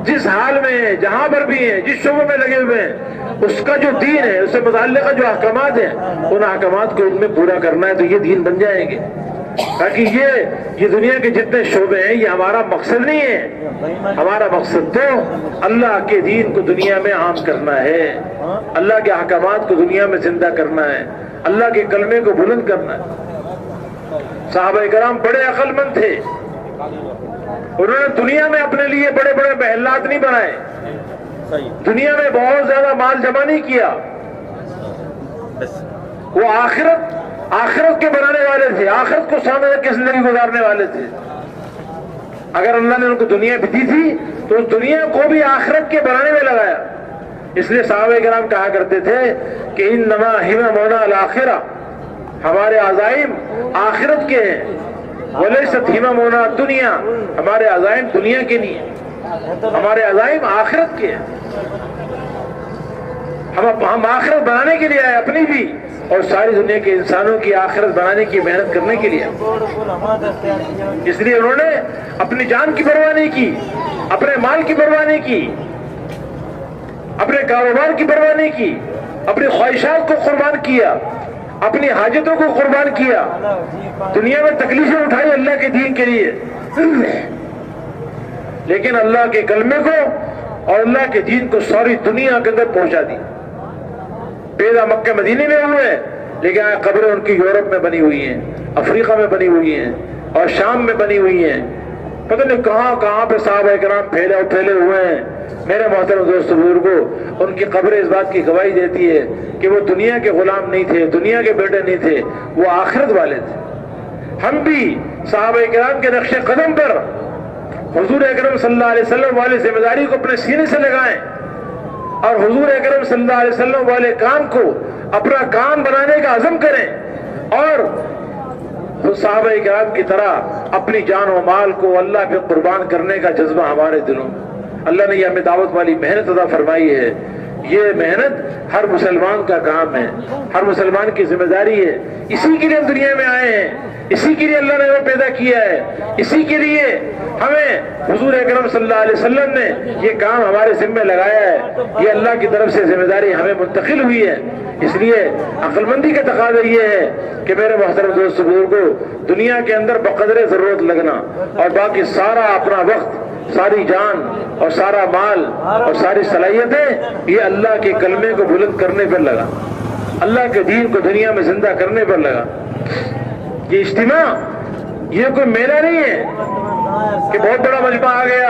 جس حال میں ہیں، جہاں پر بھی ہیں، جس شعبے میں لگے ہوئے ہیں، اس کا جو دین ہے، اس سے متعلقہ جو احکامات ہیں، ان احکامات کو ان میں پورا کرنا ہے تو یہ دین بن جائیں گے. تاکہ یہ دنیا کے جتنے شعبے ہیں یہ ہمارا مقصد نہیں ہے. ہمارا مقصد تو اللہ کے دین کو دنیا میں عام کرنا ہے، اللہ کے احکامات کو دنیا میں زندہ کرنا ہے، اللہ کے کلمے کو بلند کرنا ہے. صحابہ کرام بڑے عقل مند تھے. انہوں نے دنیا میں اپنے لیے بڑے بڑے محلات نہیں بنائے، دنیا میں بہت زیادہ مال جمع نہیں کیا. وہ آخرت کے بنانے والے تھے، آخرت کو سامنے رکھ کے زندگی گزارنے والے تھے. اگر اللہ نے ان کو دنیا بھی دی تھی تو اس دنیا کو بھی آخرت کے بنانے میں لگایا. اس لیے صحابہ کرام کہا کرتے تھے کہ انما ہممنا الآخرہ، ہمارے عزائم آخرت کے ہیں. ولیست ہممنا دنیا، ہمارے عزائم دنیا کے نہیں ہیں، ہمارے عزائم آخرت کے ہیں. ہم آخرت بنانے کے لیے آئے، اپنی بھی اور ساری دنیا کے انسانوں کی آخرت بنانے کی محنت کرنے کے لیے. اس لیے انہوں نے اپنی جان کی پرواہ نہیں کی، اپنے مال کی پرواہ نہیں کی، اپنے کاروبار کی پرواہ نہیں کی، اپنی خواہشات کو قربان کیا، اپنی حاجتوں کو قربان کیا، دنیا میں تکلیفیں اٹھائی اللہ کے دین کے لیے، لیکن اللہ کے کلمے کو اور اللہ کے دین کو ساری دنیا کے اندر پہنچا دی. پیدا مکہ مدینے میں ہوئے لیکن قبریں ان کی یورپ میں بنی ہوئی ہیں، افریقہ میں بنی ہوئی ہیں اور شام میں بنی ہوئی ہیں. پتہ نہیں کہاں کہاں پہ صحابہ کرام پھیلے ہوئے ہیں. میرے محترم دوست بزرگوں، ان کی قبریں اس بات کی گواہی دیتی ہے کہ وہ دنیا کے غلام نہیں تھے، دنیا کے بیٹے نہیں تھے، وہ آخرت والے تھے. ہم بھی صحابہ کرام کے نقش قدم پر حضور اکرم صلی اللہ علیہ وسلم والی ذمہ داری کو اپنے سینے سے لگائیں اور حضور اکرم صلی اللہ علیہ وسلم والے کام کو اپنا کام بنانے کا عزم کریں اور صحابہ کرام کی طرح اپنی جان و مال کو اللہ پہ قربان کرنے کا جذبہ ہمارے دلوں میں. اللہ نے یہ ہمیں دعوت والی محنت عطا فرمائی ہے. یہ محنت ہر مسلمان کا کام ہے، ہر مسلمان کی ذمہ داری ہے. اسی کے لیے ہم دنیا میں آئے ہیں، اسی کے لیے اللہ نے ہمیں پیدا کیا ہے، اسی کے لیے ہمیں حضور اکرم صلی اللہ علیہ وسلم نے یہ کام ہمارے ذمہ لگایا ہے. یہ اللہ کی طرف سے ذمہ داری ہمیں منتقل ہوئی ہے. اس لیے عقل مندی کا تقاضا یہ ہے کہ میرے محترم دوست بزرگوں، دنیا کے اندر بقدر ضرورت لگنا اور باقی سارا اپنا وقت، ساری جان اور سارا مال اور ساری صلاحیتیں یہ اللہ کے کلمے کو بلند کرنے پر لگا، اللہ کے دین کو دنیا میں زندہ کرنے پر لگا. یہ اجتماع یہ کوئی میلہ نہیں ہے کہ بہت بڑا مجمع آ گیا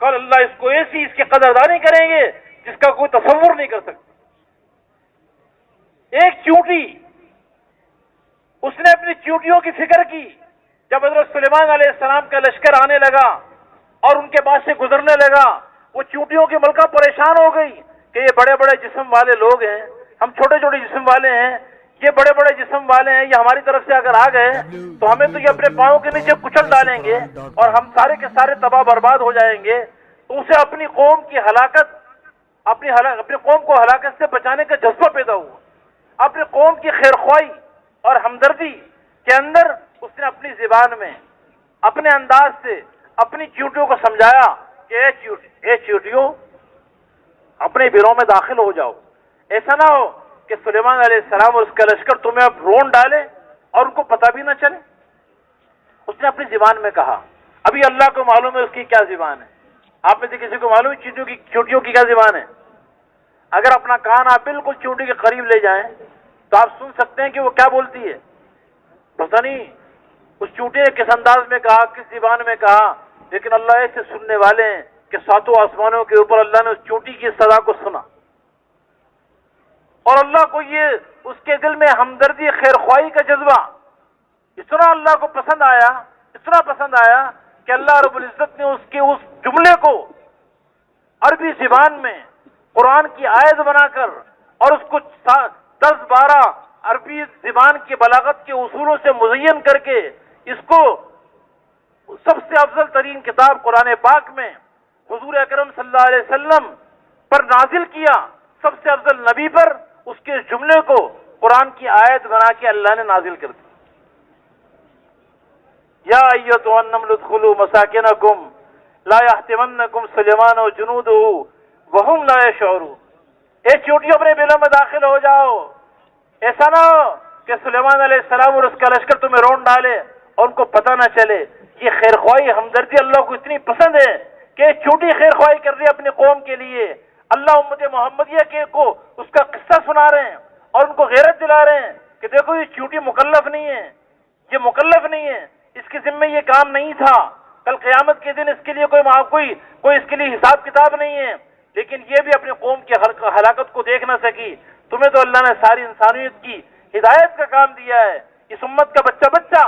کل اللہ اس کو ایسی اس کی قدردانی کریں گے جس کا کوئی تصور نہیں کر سکتا۔ ایک چیونٹی، اس نے اپنی چیونٹیوں کی فکر کی۔ جب حضرت سلیمان علیہ السلام کا لشکر آنے لگا اور ان کے پاس سے گزرنے لگا، وہ چیونٹیوں کی ملکہ پریشان ہو گئی کہ یہ بڑے بڑے جسم والے لوگ ہیں، ہم چھوٹے چھوٹے جسم والے ہیں، یہ بڑے بڑے جسم والے ہیں، یہ ہماری طرف سے اگر آ گئے تو ہمیں تو یہ اپنے پاؤں کے نیچے کچل ڈالیں گے اور ہم سارے کے سارے تباہ برباد ہو جائیں گے۔ تو اسے اپنی قوم کی ہلاکت، اپنی قوم کو ہلاکت سے بچانے کا جذبہ پیدا ہوا۔ اپنی قوم کی خیرخواہی اور ہمدردی کے اندر اس نے اپنی زبان میں، اپنے انداز سے اپنی چیونٹیوں کو سمجھایا کہ اے چیونٹیوں، اپنے بھیڑوں میں داخل ہو جاؤ۔ ایسا نہ ہو کہ سلیمان علیہ السلام اور اس کا لشکر تمہیں اب رون ڈالے اور ان کو پتہ بھی نہ چلے۔ اس نے اپنی زبان میں کہا۔ ابھی اللہ کو معلوم ہے اس کی کیا زبان ہے۔ آپ میں سے کسی کو معلوم ہے چیونٹیوں کی کیا زبان ہے؟ اگر اپنا کان آپ بالکل چیونٹی کے قریب لے جائیں تو آپ سن سکتے ہیں کہ وہ کیا بولتی ہے۔ پتہ نہیں اس چیونٹی نے کس انداز میں کہا، کس زبان میں کہا، لیکن اللہ ایسے سننے والے ہیں کہ ساتوں آسمانوں کے اوپر اللہ نے اس چیونٹی کی صدا کو سنا، اور اللہ کو یہ اس کے دل میں ہمدردی، خیرخواہی کا جذبہ اتنا اللہ کو پسند آیا، اتنا پسند آیا کہ اللہ رب العزت نے اس کے اس جملے کو عربی زبان میں قرآن کی آیت بنا کر اور اس کو 10-12 عربی زبان کی بلاغت کے اصولوں سے مزین کر کے اس کو سب سے افضل ترین کتاب قرآن پاک میں حضور اکرم صلی اللہ علیہ وسلم پر نازل کیا۔ سب سے افضل نبی پر اس کے جملے کو قرآن کی آیت بنا کے اللہ نے نازل کر دی۔ یا ایھا النمل ادخلوا مساکنکم لا یحطمنکم سلیمان وجنودہ وہم لا یشعرون۔ اے چیونٹیوں اپنے بلوں میں داخل ہو جاؤ، ایسا نہ ہو کہ سلیمان علیہ السلام اور اس کا لشکر تمہیں رون ڈالے اور ان کو پتہ نہ چلے۔ یہ خیرخواہی، ہمدردی اللہ کو اتنی پسند ہے کہ چیونٹی خیرخواہی کر رہی ہے اپنی قوم کے لیے۔ اللہ امت محمدیہ کو اس کا قصہ سنا رہے ہیں اور ان کو غیرت دلا رہے ہیں کہ دیکھو یہ چیونٹی مکلف نہیں ہے، یہ مکلف نہیں ہے، اس کے ذمہ یہ کام نہیں تھا، کل قیامت کے دن اس کے لیے کوئی اس کے لیے حساب کتاب نہیں ہے، لیکن یہ بھی اپنی قوم کی ہلاکت کو دیکھ نہ سکی۔ تمہیں تو اللہ نے ساری انسانیت کی ہدایت کا کام دیا ہے، اس امت کا بچہ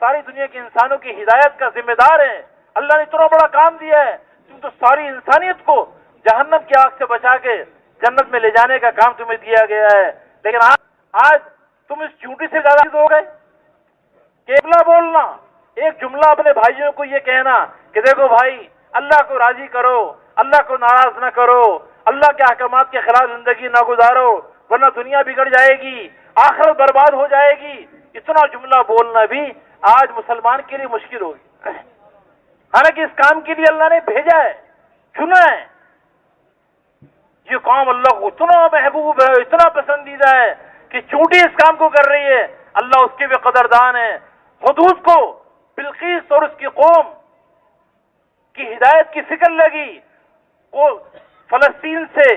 ساری دنیا کے انسانوں کی ہدایت کا ذمہ دار ہے۔ اللہ نے اتنا بڑا کام دیا ہے، تم تو ساری انسانیت کو جہنم کی آگ سے بچا کے جنت میں لے جانے کا کام تمہیں دیا گیا ہے، لیکن آج تم اس چیونٹی سے زیادہ ہو گئے۔ کیبلا بولنا، ایک جملہ اپنے بھائیوں کو یہ کہنا کہ دیکھو بھائی، اللہ کو راضی کرو، اللہ کو ناراض نہ کرو، اللہ کے احکامات کے خلاف زندگی نہ گزارو ورنہ دنیا بگڑ جائے گی، آخرت برباد ہو جائے گی۔ اتنا جملہ بولنا بھی آج مسلمان کے لیے مشکل ہوگی، حالانکہ اس کام کے لیے اللہ نے بھیجا ہے، چنا ہے۔ یہ کام اللہ کو اتنا محبوب ہے، اتنا پسندیدہ ہے کہ چونٹی اس کام کو کر رہی ہے، اللہ اس کے بھی قدردان ہے۔ حدود کو بلقیس اور اس کی قوم کی ہدایت کی فکر لگی، وہ فلسطین سے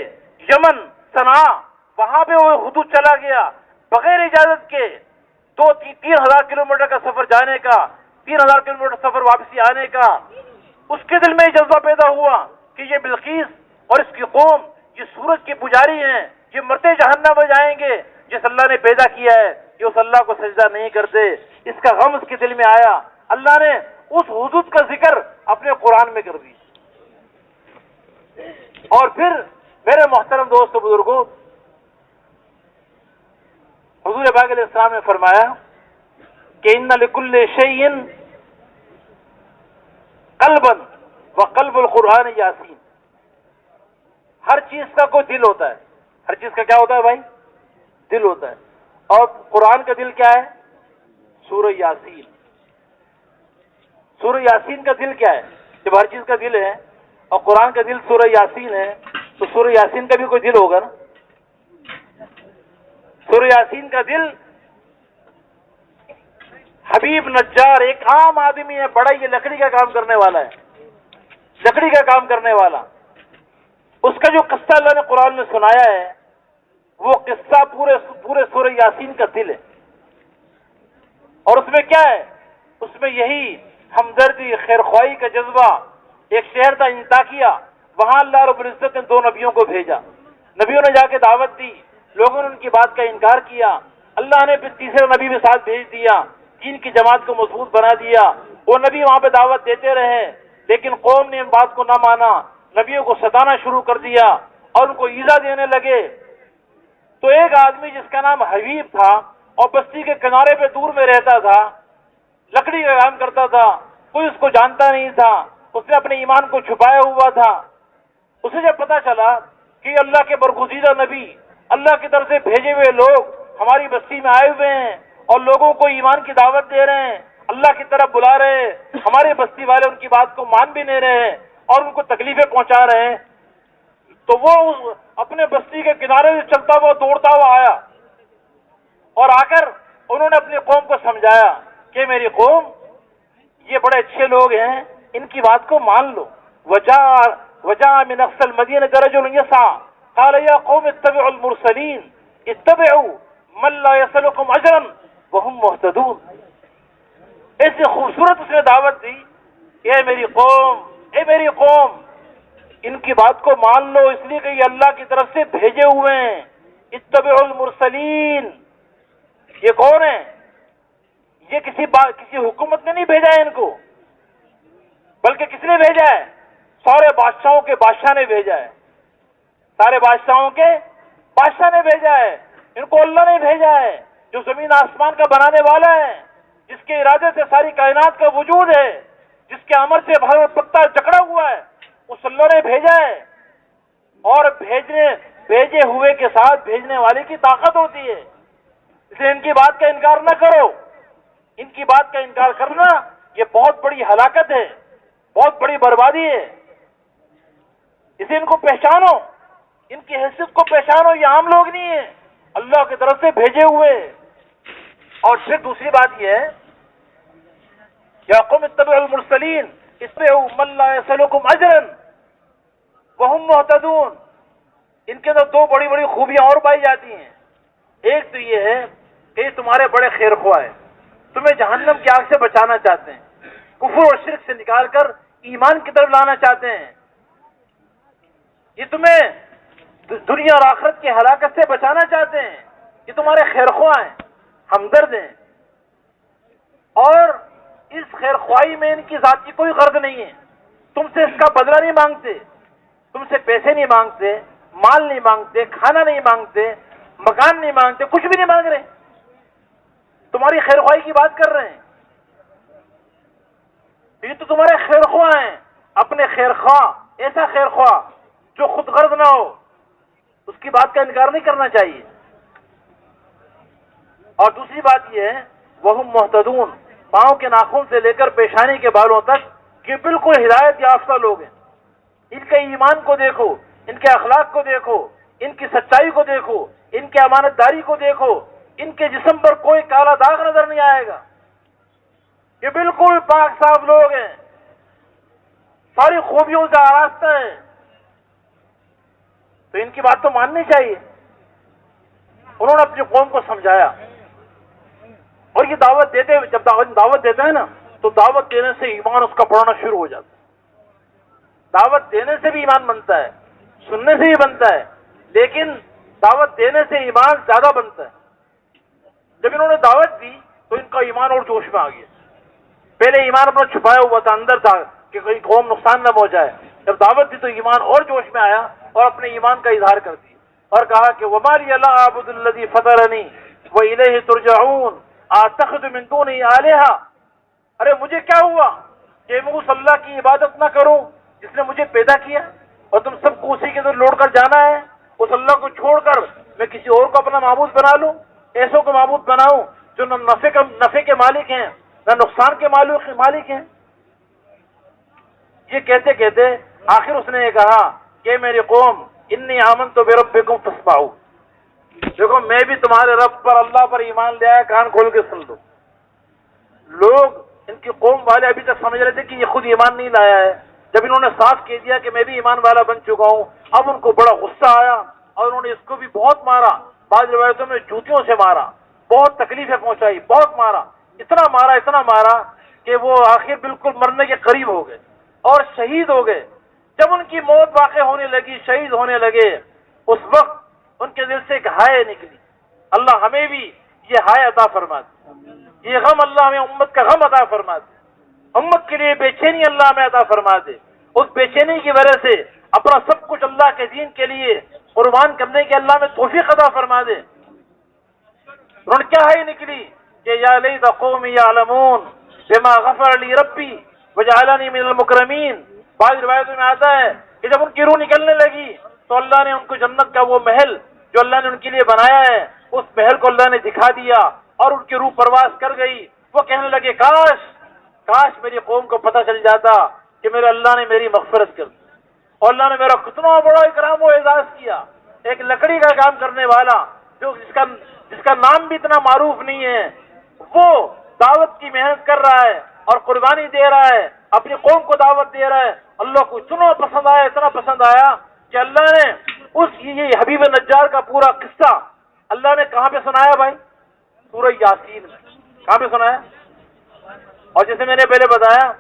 یمن صنعاء وہاں پہ وہ حدود چلا گیا بغیر اجازت کے، 3,000 کلومیٹر کا سفر جانے کا، 3,000 کلومیٹر سفر واپسی آنے کا۔ اس کے دل میں یہ جذبہ پیدا ہوا کہ یہ بلقیس اور اس کی قوم یہ سورج کے پجاری ہیں، یہ مرتے جہنم میں جائیں گے۔ جس اللہ نے پیدا کیا ہے یہ اس اللہ کو سجدہ نہیں کرتے، اس کا غم اس کے دل میں آیا، اللہ نے اس حدود کا ذکر اپنے قرآن میں کر دی۔ اور پھر میرے محترم دوستو بزرگوں، حضور پاک علیہ السلام نے فرمایا کہ ان لکل شیء قلبا وقلب القرآن یاسین۔ ہر چیز کا کوئی دل ہوتا ہے، ہر چیز کا کیا ہوتا ہے بھائی؟ دل ہوتا ہے، اور قرآن کا دل کیا ہے؟ سورہ یاسین۔ سورہ یاسین کا دل کیا ہے؟ جب ہر چیز کا دل ہے اور قرآن کا دل سورہ یاسین ہے تو سورہ یاسین کا بھی کوئی دل ہوگا نا۔ سورہ یاسین کا دل حبیب نجار ایک عام آدمی ہے، بڑا یہ لکڑی کا کام کرنے والا ہے، لکڑی کا کام کرنے والا۔ اس کا جو قصہ اللہ نے قرآن میں سنایا ہے وہ قصہ پورے سورہ یاسین کا دل ہے، اور اس میں کیا ہے؟ اس میں یہی ہمدردی، خیرخواہی کا جذبہ، ایک شہر تھا انطاکیہ، وہاں اللہ رب العزت نے 2 نبیوں کو بھیجا، نبیوں نے جا کے دعوت دی، لوگوں نے ان کی بات کا انکار کیا، اللہ نے پھر تیسرے نبی بھی ساتھ بھیج دیا، دین کی جماعت کو مضبوط بنا دیا، وہ نبی وہاں پہ دعوت دیتے رہے، لیکن قوم نے ان بات کو نہ مانا، نبیوں کو ستانا شروع کر دیا اور ان کو ایذا دینے لگے۔ تو ایک آدمی جس کا نام حبیب تھا اور بستی کے کنارے پہ دور میں رہتا تھا، لکڑی کا کام کرتا تھا، کوئی اس کو جانتا نہیں تھا، اس نے اپنے ایمان کو چھپایا ہوا تھا۔ اسے جب پتا چلا کہ اللہ کے برگزیدہ نبی، اللہ کی طرف سے بھیجے ہوئے لوگ ہماری بستی میں آئے ہوئے ہیں اور لوگوں کو ایمان کی دعوت دے رہے ہیں، اللہ کی طرف بلا رہے ہیں، ہمارے بستی والے ان کی بات کو مان بھی نہیں رہے ہیں اور ان کو تکلیفیں پہنچا رہے ہیں، تو وہ اپنے بستی کے کنارے سے چلتا ہوا دوڑتا ہوا آیا اور آ کر انہوں نے اپنی قوم کو سمجھایا کہ میری قوم یہ بڑے اچھے لوگ ہیں، ان کی بات کو مان لو۔ وجاء من اقصى المدينة رجل يسعى قال يا قوم اتبعوا المرسلين اتبعوا من لا يسألكم اجرا وهم مهتدون۔ ایسی خوبصورت اس نے دعوت دی کہ اے میری قوم ان کی بات کو مان لو، اس لیے کہ یہ اللہ کی طرف سے بھیجے ہوئے ہیں۔ اتبعوا المرسلین، یہ کون ہے؟ یہ کسی حکومت نے نہیں بھیجا ہے ان کو، بلکہ کس نے بھیجا ہے؟ سارے بادشاہوں کے بادشاہ نے بھیجا ہے، سارے بادشاہوں کے بادشاہ نے بھیجا ہے، ان کو اللہ نے بھیجا ہے جو زمین آسمان کا بنانے والا ہے، جس کے ارادے سے ساری کائنات کا وجود ہے، جس کے امر سے ہر پتا جکڑا ہوا ہے، اس اللہ نے بھیجا ہے۔ اور بھیجے ہوئے کے ساتھ بھیجنے والے کی طاقت ہوتی ہے، اس لیے ان کی بات کا انکار نہ کرو۔ ان کی بات کا انکار کرنا یہ بہت بڑی ہلاکت ہے، بہت بڑی بربادی ہے، اسے ان کو پہچانو، ان کی حیثیت کو پہچانو، یہ عام لوگ نہیں ہیں، اللہ کی طرف سے بھیجے ہوئے۔ اور پھر دوسری بات یہ ہے یا قوم اتبعوا المرسلین اتبعوا من لا يسألكم اجرا وهم مهتدون۔ ان کے اندر 2 بڑی بڑی خوبیاں اور پائی جاتی ہیں۔ ایک تو یہ ہے کہ یہ تمہارے بڑے خیر خواہ ہیں، تمہیں جہنم کی آگ سے بچانا چاہتے ہیں، کفر اور شرک سے نکال کر ایمان کی طرف لانا چاہتے ہیں، یہ تمہیں دنیا اور آخرت کی ہلاکت سے بچانا چاہتے ہیں، یہ تمہارے خیر خواہ ہیں، ہمدرد ہیں، اور اس خیر خواہی میں ان کی ذات کی کوئی غرض نہیں ہے، تم سے اس کا بدلہ نہیں مانگتے، تم سے پیسے نہیں مانگتے، مال نہیں مانگتے، کھانا نہیں مانگتے، مکان نہیں مانگتے، کچھ بھی نہیں مانگ رہے، تمہاری خیر خواہی کی بات کر رہے ہیں۔ یہ تو تمہارے خیر خواہ ہیں، اپنے خیر خواہ، ایسا خیر خواہ جو خود غرض نہ ہو، اس کی بات کا انکار نہیں کرنا چاہیے۔ اور دوسری بات یہ ہے وہم مہتدون، پاؤں کے ناخن سے لے کر پیشانی کے بالوں تک یہ بالکل ہدایت یافتہ لوگ ہیں۔ ان کے ایمان کو دیکھو، ان کے اخلاق کو دیکھو، ان کی سچائی کو دیکھو، ان کی امانت داری کو دیکھو، ان کے جسم پر کوئی کالا داغ نظر نہیں آئے گا، یہ بالکل پاک صاف لوگ ہیں، ساری خوبیوں سے آراستہ ہیں، تو ان کی بات تو ماننی چاہیے۔ انہوں نے اپنی قوم کو سمجھایا، اور یہ دعوت دیتے ہوئے جب دعوت دیتا ہے نا تو دعوت دینے سے ایمان اس کا بڑھنا شروع ہو جاتا ہے، دعوت دینے سے بھی ایمان بنتا ہے، سننے سے بھی بنتا ہے، لیکن دعوت دینے سے ایمان زیادہ بنتا ہے۔ جب انہوں نے دعوت دی تو ان کا ایمان اور جوش میں آ گیا، پہلے ایمان اپنا چھپایا ہوا تھا، اندر تھا کہ کوئی قوم نقصان نہ پہنچائے، جب دعوت دی تو ایمان اور جوش میں آیا اور اپنے ایمان کا اظہار کر دیا اور کہا کہ وَمَا لِيَ لَا أَعْبُدُ الَّذِي فَطَرَنِي وَإِلَيْهِ تُرْجَعُونَ أَتَّخِذُ مِن دُونِهِ آلِهَةً، ارے مجھے کیا ہوا کہ میں اس اللہ کی عبادت نہ کروں جس نے مجھے پیدا کیا، اور تم سب کو اسی کے اندر لوٹ کر جانا ہے، اس اللہ کو چھوڑ کر میں کسی اور کو اپنا معبود بنا لوں، ایسوں کو معبود بناؤں جو نہ نفع کے مالک ہیں نہ نقصان کے مالک ہیں۔ یہ کہتے کہتے آخر اس نے یہ کہا کہ میری قوم انی آمنت بربکم فاسمعوا، دیکھو میں بھی تمہارے رب پر، اللہ پر ایمان لے آیا، کان کھول کے سن لو۔ لوگ ان کی قوم والے ابھی تک سمجھ رہے تھے کہ یہ خود ایمان نہیں لایا ہے، جب انہوں نے صاف کہہ دیا کہ میں بھی ایمان والا بن چکا ہوں، اب ان کو بڑا غصہ آیا اور انہوں نے اس کو بھی بہت مارا، بعض روایتوں میں جوتیوں سے مارا، بہت تکلیفیں پہنچائی، بہت مارا، اتنا مارا کہ وہ آخر بالکل مرنے کے قریب ہو گئے اور شہید ہو گئے. جب ان کی موت واقع ہونے لگی, شہید ہونے لگے, اس وقت ان کے دل سے ایک ہائے نکلی. اللہ ہمیں بھی یہ ہائے عطا فرما دے, یہ غم اللہ ہمیں امت کا غم عطا فرما دے, امت کے لیے بے چینی اللہ ہمیں عطا فرما دے. اس بے چینی کی وجہ سے اپنا سب کچھ اللہ کے دین کے لیے قربان کرنے کے اللہ میں توفیق عطا فرما دے. اور کیا ہے نکلی کہ یا لیت قومی یعلمون بما غفر لی ربی وجعلنی من المکرمین. بعض روایتوں میں آتا ہے کہ جب ان کی روح نکلنے لگی تو اللہ نے ان کو جنت کا وہ محل جو اللہ نے ان کے لیے بنایا ہے, اس محل کو اللہ نے دکھا دیا اور ان کی روح پرواز کر گئی. وہ کہنے لگے کاش میری قوم کو پتہ چل جاتا کہ میرے اللہ نے میری مغفرت کر دی اور اللہ نے میرا کتنا بڑا اکرام و اعزاز کیا. ایک لکڑی کا کام کرنے والا جو جس کا نام بھی اتنا معروف نہیں ہے, وہ دعوت کی محنت کر رہا ہے اور قربانی دے رہا ہے, اپنی قوم کو دعوت دے رہا ہے. اللہ کو اتنا پسند آیا کہ اللہ نے یہ حبیب نجار کا پورا قصہ اللہ نے کہاں پہ سنایا بھائی؟ سورہ یاسین میں. کہاں پہ سنایا؟ اور جیسے میں نے پہلے بتایا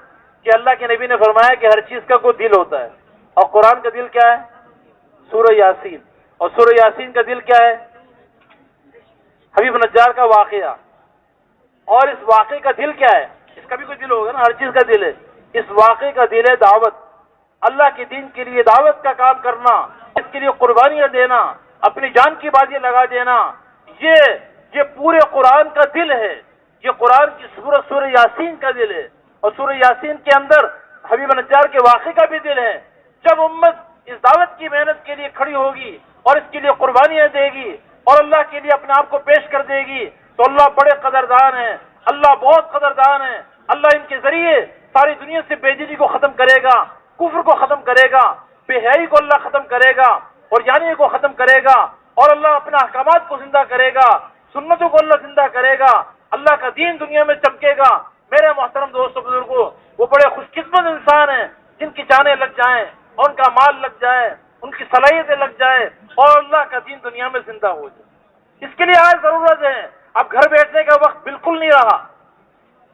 کہ اللہ کے نبی نے فرمایا کہ ہر چیز کا کوئی دل ہوتا ہے, اور قرآن کا دل کیا ہے؟ سورہ یاسین. اور سورہ یاسین کا دل کیا ہے؟ حبیب نجار کا واقعہ. اور اس واقعے کا دل کیا ہے؟ اس کا بھی کوئی دل ہوگا نا, ہر چیز کا دل ہے. اس واقعے کا دل ہے دعوت, اللہ کے دین کے لیے دعوت کا کام کرنا, اس کے لیے قربانیاں دینا, اپنی جان کی بازی لگا دینا. یہ پورے قرآن کا دل ہے. یہ قرآن کی سورہ یاسین کا دل ہے. اور سورہ یاسین کے اندر حبیب نجار کے واقعے کا بھی دل ہے. جب امت اس دعوت کی محنت کے لیے کھڑی ہوگی اور اس کے لیے قربانیاں دے گی اور اللہ کے لیے اپنے آپ کو پیش کر دے گی تو اللہ بڑے قدردان ہیں, اللہ بہت قدردان ہیں. اللہ ان کے ذریعے ساری دنیا سے بے دینی کو ختم کرے گا, کفر کو ختم کرے گا, بے حیائی کو اللہ ختم کرے گا, اور یعنی کو ختم کرے گا, اور اللہ اپنے احکامات کو زندہ کرے گا, سنتوں کو اللہ زندہ کرے گا, اللہ کا دین دنیا میں چمکے گا. میرے محترم دوستوں بزرگوں, وہ بڑے خوش قسمت انسان ہیں جن کی جانیں لگ جائیں, اور ان کا مال لگ جائے, ان کی صلاحیتیں لگ جائے, اور اللہ کا دین دنیا میں زندہ ہو جائے. اس کے لیے آج ضرورت ہے. اب گھر بیٹھنے کا وقت بالکل نہیں رہا.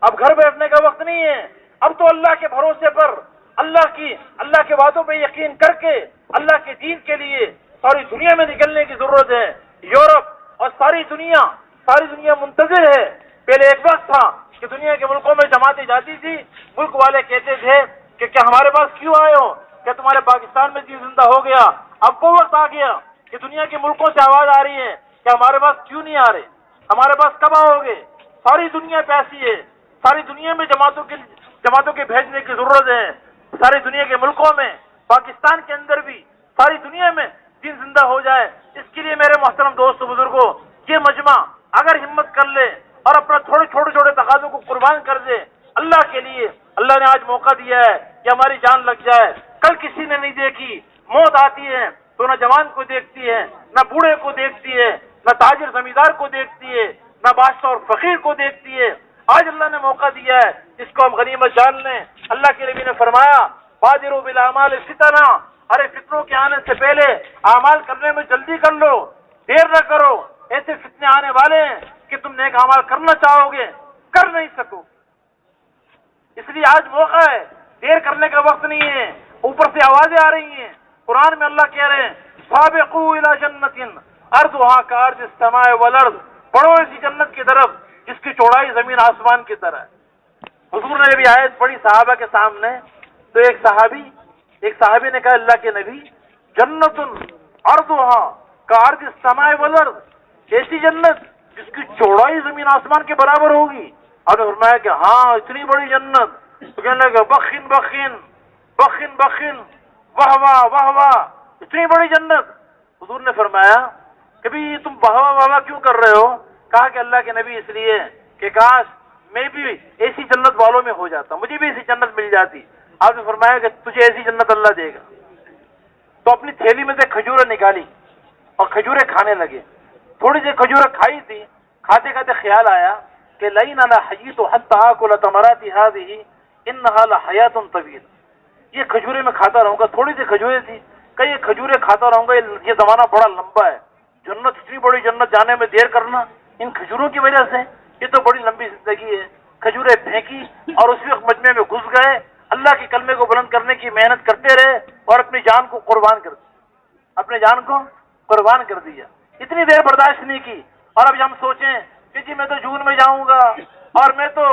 اب گھر بیٹھنے کا وقت نہیں ہے. اب تو اللہ کے بھروسے پر, اللہ کے وعدوں پہ یقین کر کے اللہ کے دین کے لیے ساری دنیا میں نکلنے کی ضرورت ہے. یورپ اور ساری دنیا منتظر ہے. پہلے ایک وقت تھا کہ دنیا کے ملکوں میں جماعتیں جاتی تھی, ملک والے کہتے تھے کہ کیا ہمارے پاس کیوں آئے ہو, کیا تمہارے پاکستان میں دین زندہ ہو گیا؟ اب وہ وقت آ گیا کہ دنیا کے ملکوں سے آواز آ رہی ہے کہ ہمارے پاس کیوں نہیں آ رہے, ہمارے پاس کب آؤ گے؟ ساری دنیا پیسی ہے. ساری دنیا میں جماعتوں کے بھیجنے کی ضرورت ہے. ساری دنیا کے ملکوں میں, پاکستان کے اندر بھی, ساری دنیا میں دین زندہ ہو جائے. اس کے لیے میرے محترم دوستوں بزرگوں, یہ مجمع اگر ہمت کر لے اور اپنا چھوٹے تقاضوں کو قربان کر دے اللہ کے لیے, اللہ نے آج موقع دیا ہے کہ ہماری جان لگ جائے. کل کسی نے نہیں دیکھی. موت آتی ہے تو نہ جوان کو دیکھتی ہے, نہ بوڑھے کو دیکھتی ہے, نہ تاجر زمیندار کو دیکھتی ہے, نہ بادشاہ اور فقیر کو دیکھتی ہے. آج اللہ نے موقع دیا ہے, اس کو ہم غنیمت جان لیں. اللہ کے نبی نے فرمایا بادروا بالاعمال فتنا, ارے فتنوں کے آنے سے پہلے اعمال کرنے میں جلدی کر لو, دیر نہ کرو. ایسے فتنے آنے والے ہیں کہ تم نیک اعمال کرنا چاہو گے, کر نہیں سکو. اس لیے آج موقع ہے, دیر کرنے کا وقت نہیں ہے. اوپر سے آوازیں آ رہی ہیں. قرآن میں اللہ کہہ رہے ہیں سابقوا الی جنت ارضها کارض السماء والارض, بڑھو اسی جنت کی طرف جس کی چوڑائی زمین آسمان کی طرح ہے. حضور نے بھی آیت پڑھی صحابہ کے سامنے, تو ایک صحابی نے کہا اللہ کے نبی, جنت ارضها کارض السماء والارض, ایسی جنت جس کی چوڑائی زمین آسمان کے برابر ہوگی. آپ نے فرمایا کہ ہاں اتنی بڑی جنت. تو کہنے لگا بخن واہ واہ, اتنی بڑی جنت. حضور نے فرمایا کہ بھی تم واہ کیوں کر رہے ہو؟ کہا کہ اللہ کے نبی اس لیے کہ کاش میں بھی ایسی جنت والوں میں ہو جاتا, مجھے بھی ایسی جنت مل جاتی. آپ نے فرمایا کہ تجھے ایسی جنت اللہ دے گا. تو اپنی تھیلی میں سے کھجوریں نکالی اور کھجوریں کھانے لگے. تھوڑی سی کھجوریں کھائی تھی, کھاتے کھاتے خیال آیا کہ لئن لحییت حتی آکل تمرات هذه انها لحیات طویل, یہ کھجوریں میں کھاتا رہوں گا. تھوڑی سی کھجوریں تھی, کہ یہ کھجوریں کھاتا رہوں گا, یہ زمانہ بڑا لمبا ہے. جنت, اتنی بڑی جنت جانے میں دیر کرنا ان کھجوروں کی وجہ سے, یہ تو بڑی لمبی زندگی ہے. کھجوریں پھینکی اور اسی وقت مجمع میں گھس گئے. اللہ کے کلمے کو بلند کرنے کی محنت کرتے رہے اور اپنی جان کو قربان کر دیا، اپنی جان کو قربان کر دیا، اتنی دیر برداشت نہیں کی۔ اور اب ہم سوچیں کہ جی میں تو جون میں جاؤں گا اور میں تو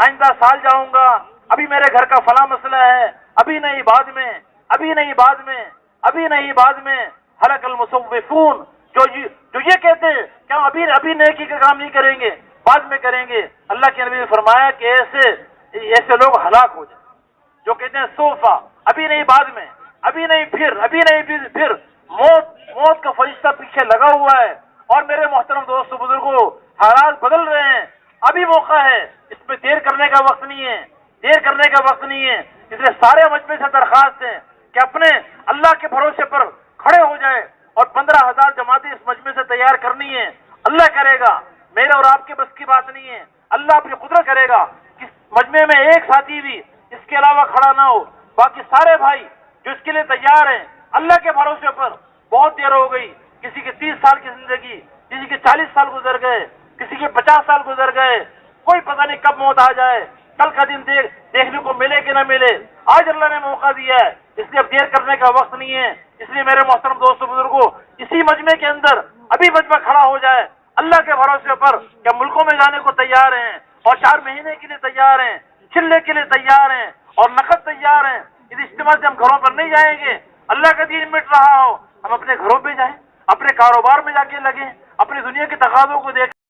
آئندہ سال جاؤں گا، ابھی میرے گھر کا فلاں مسئلہ ہے، ابھی نہیں بعد میں، ابھی نہیں بعد میں، ابھی نہیں بعد میں۔ ہلک المصوفون، جو یہ کہتے ہیں کہ ہم ابھی نیکی کا کام نہیں کریں گے، بعد میں کریں گے۔ اللہ کے نبی نے فرمایا کہ ایسے لوگ ہلاک ہو جائیں جو کہتے ہیں سوفا، ابھی نہیں بعد میں، ابھی نہیں پھر، ابھی نہیں پھر۔ موت کا فرشتہ پیچھے لگا ہوا ہے۔ اور میرے محترم دوستو بزرگوں، حالات بدل رہے ہیں، ابھی موقع ہے، اس میں دیر کرنے کا وقت نہیں ہے، دیر کرنے کا وقت نہیں ہے۔ اس لیے سارے مجمع سے درخواست ہے کہ اپنے اللہ کے بھروسے پر کھڑے ہو جائیں اور 15,000 جماعتیں اس مجمع سے تیار کرنی ہے۔ اللہ کرے گا، میرے اور آپ کے بس کی بات نہیں ہے، اللہ اپنی قدرت کرے گا۔ اس مجمع میں ایک ساتھی بھی اس کے علاوہ کھڑا نہ ہو، باقی سارے بھائی جو اس کے لیے تیار ہیں، اللہ کے بھروسے پر۔ بہت دیر ہو گئی، کسی کی 30 سال کی زندگی، کسی کے 40 سال گزر گئے، کسی کے 50 سال گزر گئے، کوئی پتہ نہیں کب موت آ جائے، کل کا دن دیکھنے کو ملے کہ نہ ملے۔ آج اللہ نے موقع دیا ہے، اس لیے اب دیر کرنے کا وقت نہیں ہے۔ اس لیے میرے محترم دوستو بزرگوں، اسی مجمع کے اندر ابھی مجمع کھڑا ہو جائے اللہ کے بھروسے پر کہ ہم ملکوں میں جانے کو تیار ہیں اور 4 مہینے کے لیے تیار ہیں، چلے کے لیے تیار ہیں اور نقد تیار ہیں۔ اس اجتماع سے ہم گھروں پر نہیں جائیں گے، اللہ کا دین مٹ رہا ہو، ہم اپنے گھروں پہ جائیں، اپنے کاروبار میں جا کے لگیں، اپنی دنیا کے تقاضوں کو دیکھ